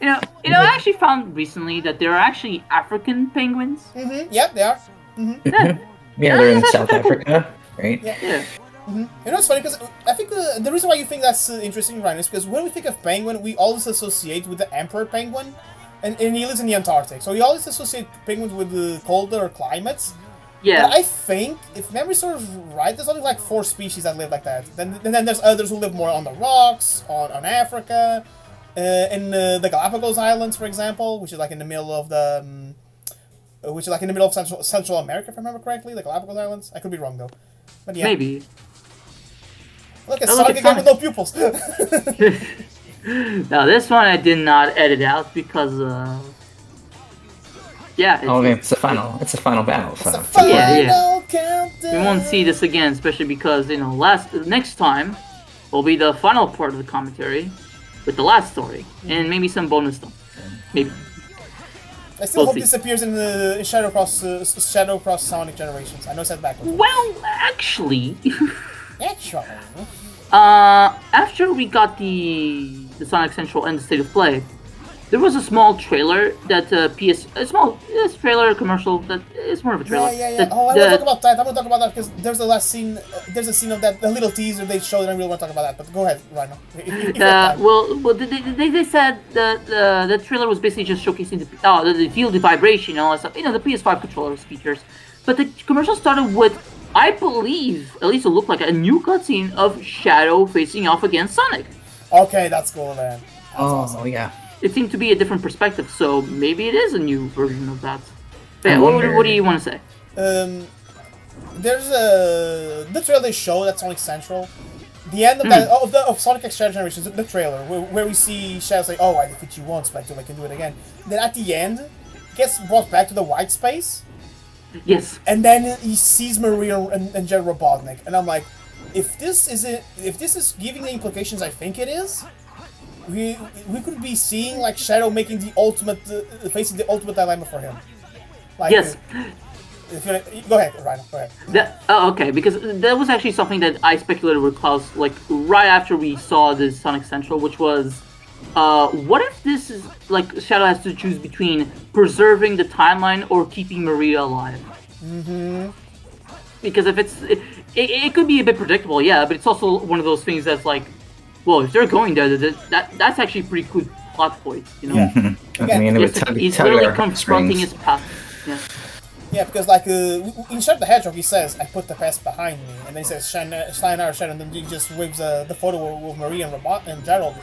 You know, I actually found recently that there are actually African penguins. Yep, they are. Yeah, they're in South Africa, right? Yeah. You know, it's funny because I think the reason why you think that's interesting, Ryan, is because when we think of penguin, we always associate with the emperor penguin, and he lives in the Antarctic, so we always associate penguins with the colder climates. Yeah. But I think, if memory serves right, there's only like 4 species that live like that. Then there's others who live more on the rocks, on Africa, in the Galapagos Islands, for example, which is like in the middle of Central America, if I remember correctly, the Galapagos Islands. I could be wrong though, but yeah. Maybe. Look, it's Sonic again with no pupils. Now this one I did not edit out because yeah. It's the final battle. So. Yeah. Countdown. We won't see this again, especially because next time will be the final part of the commentary with the last story and maybe some bonus stuff. Maybe. I still hope this appears in the Shadow Cross Sonic Generations. I know I said backwards. Well, actually. Actually. After we got the Sonic Central and the State of Play, there was a small trailer that trailer commercial that is more of a trailer. Yeah. I want to talk about that. I want to talk about that because there's the last scene. There's a scene of that, the little teaser they showed, and I really want to talk about that. But go ahead, Rhino. They said that the trailer was basically just showcasing the feel, the vibration, and all that stuff. The PS5 controller's features. But the commercial started with, I believe, at least it looked like a new cutscene of Shadow facing off against Sonic. Okay, that's cool, man. That's awesome. Yeah. It seemed to be a different perspective, so maybe it is a new version of that. But yeah, what do you want to say? There's the trailer they showed at Sonic Central. The end of that of Sonic X Generations, the trailer where we see Shadow say, "Oh, I defeat you once, but I can do it again." Then at the end, he gets brought back to the white space. Yes. And then he sees Maria and Jen Robotnik, and I'm like, if this is giving the implications I think it is, we could be seeing like Shadow making the ultimate facing the ultimate dilemma for him. Like, yes. Go ahead, Ryan. Go ahead. Okay, because that was actually something that I speculated with Klaus, like right after we saw this Sonic Central, which was what if this is like Shadow has to choose between preserving the timeline or keeping Maria alive? Mm-hmm. Because if it could be a bit predictable, yeah, but it's also one of those things that's like, well, if they're going there, that's actually a pretty good plot point, you know? Yeah. I mean, it would He's tug literally our confronting heartstrings. his past. Yeah. Yeah, because like in Shadow the Hedgehog, he says, "I put the past behind me," and then he says, "Shine our shadow," and then he just waves the photo with Maria and Gerald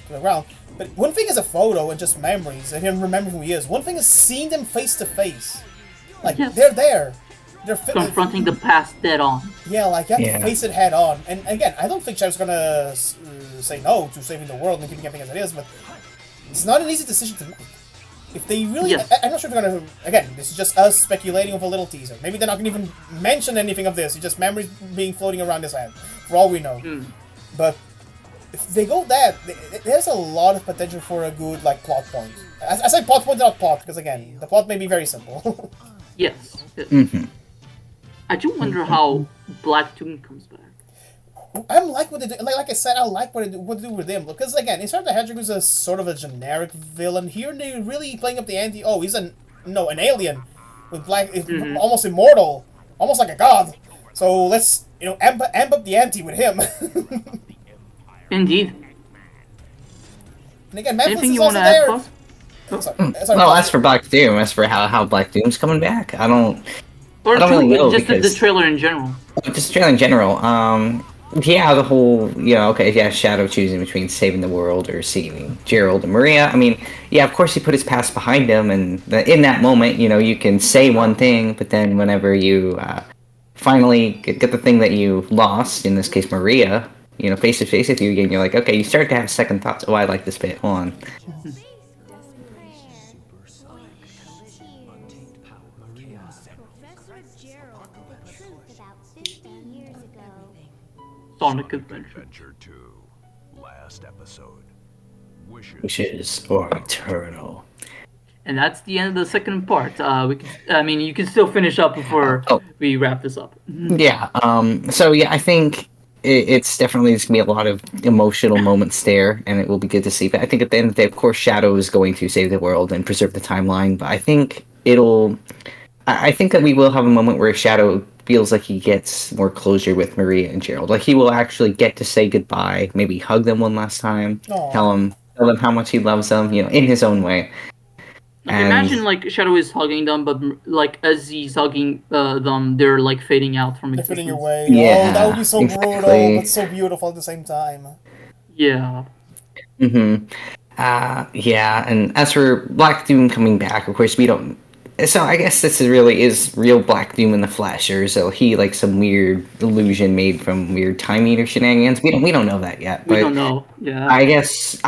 to the ground. But one thing is a photo and just memories, and him remembering who he is. One thing is seeing them face to face. Like Yes. they're there. Confronting the past dead on. Yeah, like you have Yeah. to face it head on. And again, I don't think Shadow's gonna say no to saving the world and keeping everything as it is, but it's not an easy decision to make. If they really, Yes. I'm not sure if they're gonna. Again, this is just us speculating with a little teaser. Maybe they're not gonna even mention anything of this. It's just memories being floating around his head, for all we know. But if they go that, there's a lot of potential for a good like plot point. I say plot point, not plot, because again, the plot may be very simple. Yes. Mm-hmm. I do wonder how Black Doom comes back. I like what they do. Like I said, I like what they do with him. Because again, in the Hedgehog is a sort of a generic villain. Here they're really playing up the ante. Oh, he's an alien with black, almost immortal, almost like a god. So let's amp up the ante with him. Indeed. And again, Memphis Anything is you want also to add, there. Klaus? Sorry, Well, as for Black Doom, as for how Black Doom's coming back, I don't really know just the because trailer in general. just trailer in general. Yeah, the whole okay, yeah, Shadow choosing between saving the world or saving Gerald and Maria. I mean, yeah, of course he put his past behind him, and in that moment, you can say one thing, but then whenever you finally get the thing that you lost, in this case Maria, face to face with you again, you're like, okay, you start to have second thoughts. Oh, I like this bit. Hold on. Sonic Adventure. Adventure 2. Last episode. Wishes are eternal. And that's the end of the second part. You can still finish up before we wrap this up. Yeah. So yeah, I think it's definitely there's gonna be a lot of emotional moments there, and it will be good to see. But I think at the end of the day, of course, Shadow is going to save the world and preserve the timeline. But I think I think that we will have a moment where Shadow feels like he gets more closure with Maria and Gerald. Like he will actually get to say goodbye, maybe hug them one last time, Aww. tell them how much he loves them, in his own way. And Imagine like Shadow is hugging them, but like as he's hugging them, they're like fading out from They're existence. fading away. Yeah, Oh, that would be so brutal, exactly. but so beautiful at the same time. Yeah. Mm-hmm. Yeah, and as for Black Doom coming back, of course, we don't. So I guess this is real Black Doom in the flesh, or so he like some weird illusion made from weird time eater shenanigans. We don't know that yet. We But don't know. Yeah. I guess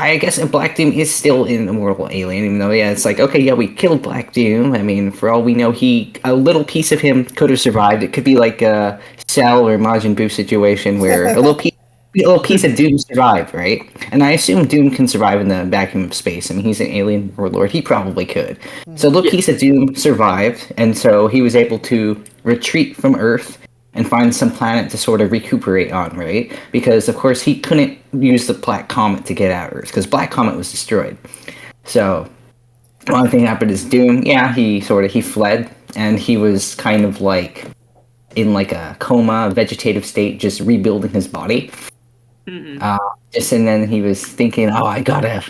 Black Doom is still an immortal alien, even though it's like, okay, yeah, we killed Black Doom. I mean, for all we know, a little piece of him could have survived. It could be like a Cell or Majin Buu situation where a little piece of Doom survived, right? And I assume Doom can survive in the vacuum of space. I mean, he's an alien warlord. He probably could. So a little piece of Doom survived, and so he was able to retreat from Earth and find some planet to sort of recuperate on, right? Because, of course, he couldn't use the Black Comet to get out of Earth, because Black Comet was destroyed. So one thing happened is Doom, yeah, he fled, and he was kind of like in like a coma, vegetative state, just rebuilding his body. And then he was thinking, oh, we gotta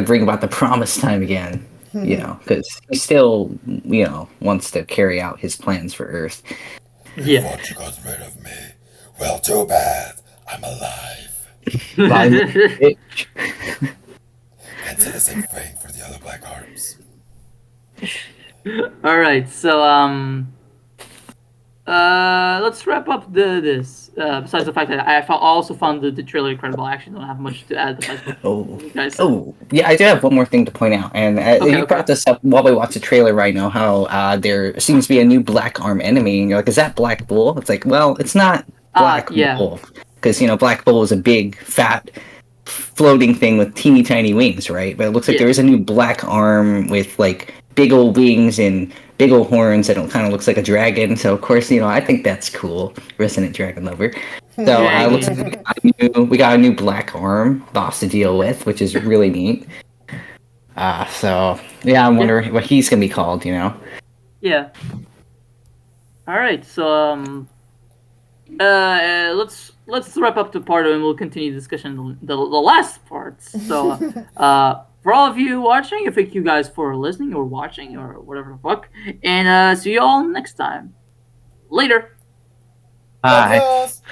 bring about the promised time again, because he still, wants to carry out his plans for Earth. Yeah. Thought you got rid of me. Well, too bad. I'm alive. Can't say the same thing for the other Black Arms. All right. So let's wrap up this. Besides the fact that I also found the trailer incredible. I actually don't have much to add. Besides what you guys said. Yeah, I do have one more thing to point out, and you brought this up while we watched the trailer right now. How there seems to be a new Black Arm enemy, and you're like, "Is that Black Bull?" It's like, well, it's not Black Bull, because Black Bull is a big, fat, floating thing with teeny tiny wings, right? But it looks like there is a new Black Arm with like big old wings and big old horns that kind of looks like a dragon. So of course, I think that's cool. Resident Dragon lover. So Yeah, looks like we got a new black arm boss to deal with, which is really neat. So yeah, I'm wondering what he's gonna be called. yeah. All right, so let's wrap up the part and we'll continue discussion the last parts. So for all of you watching, thank you guys for listening or watching or whatever the fuck, and see you all next time. Later. Bye. Adios.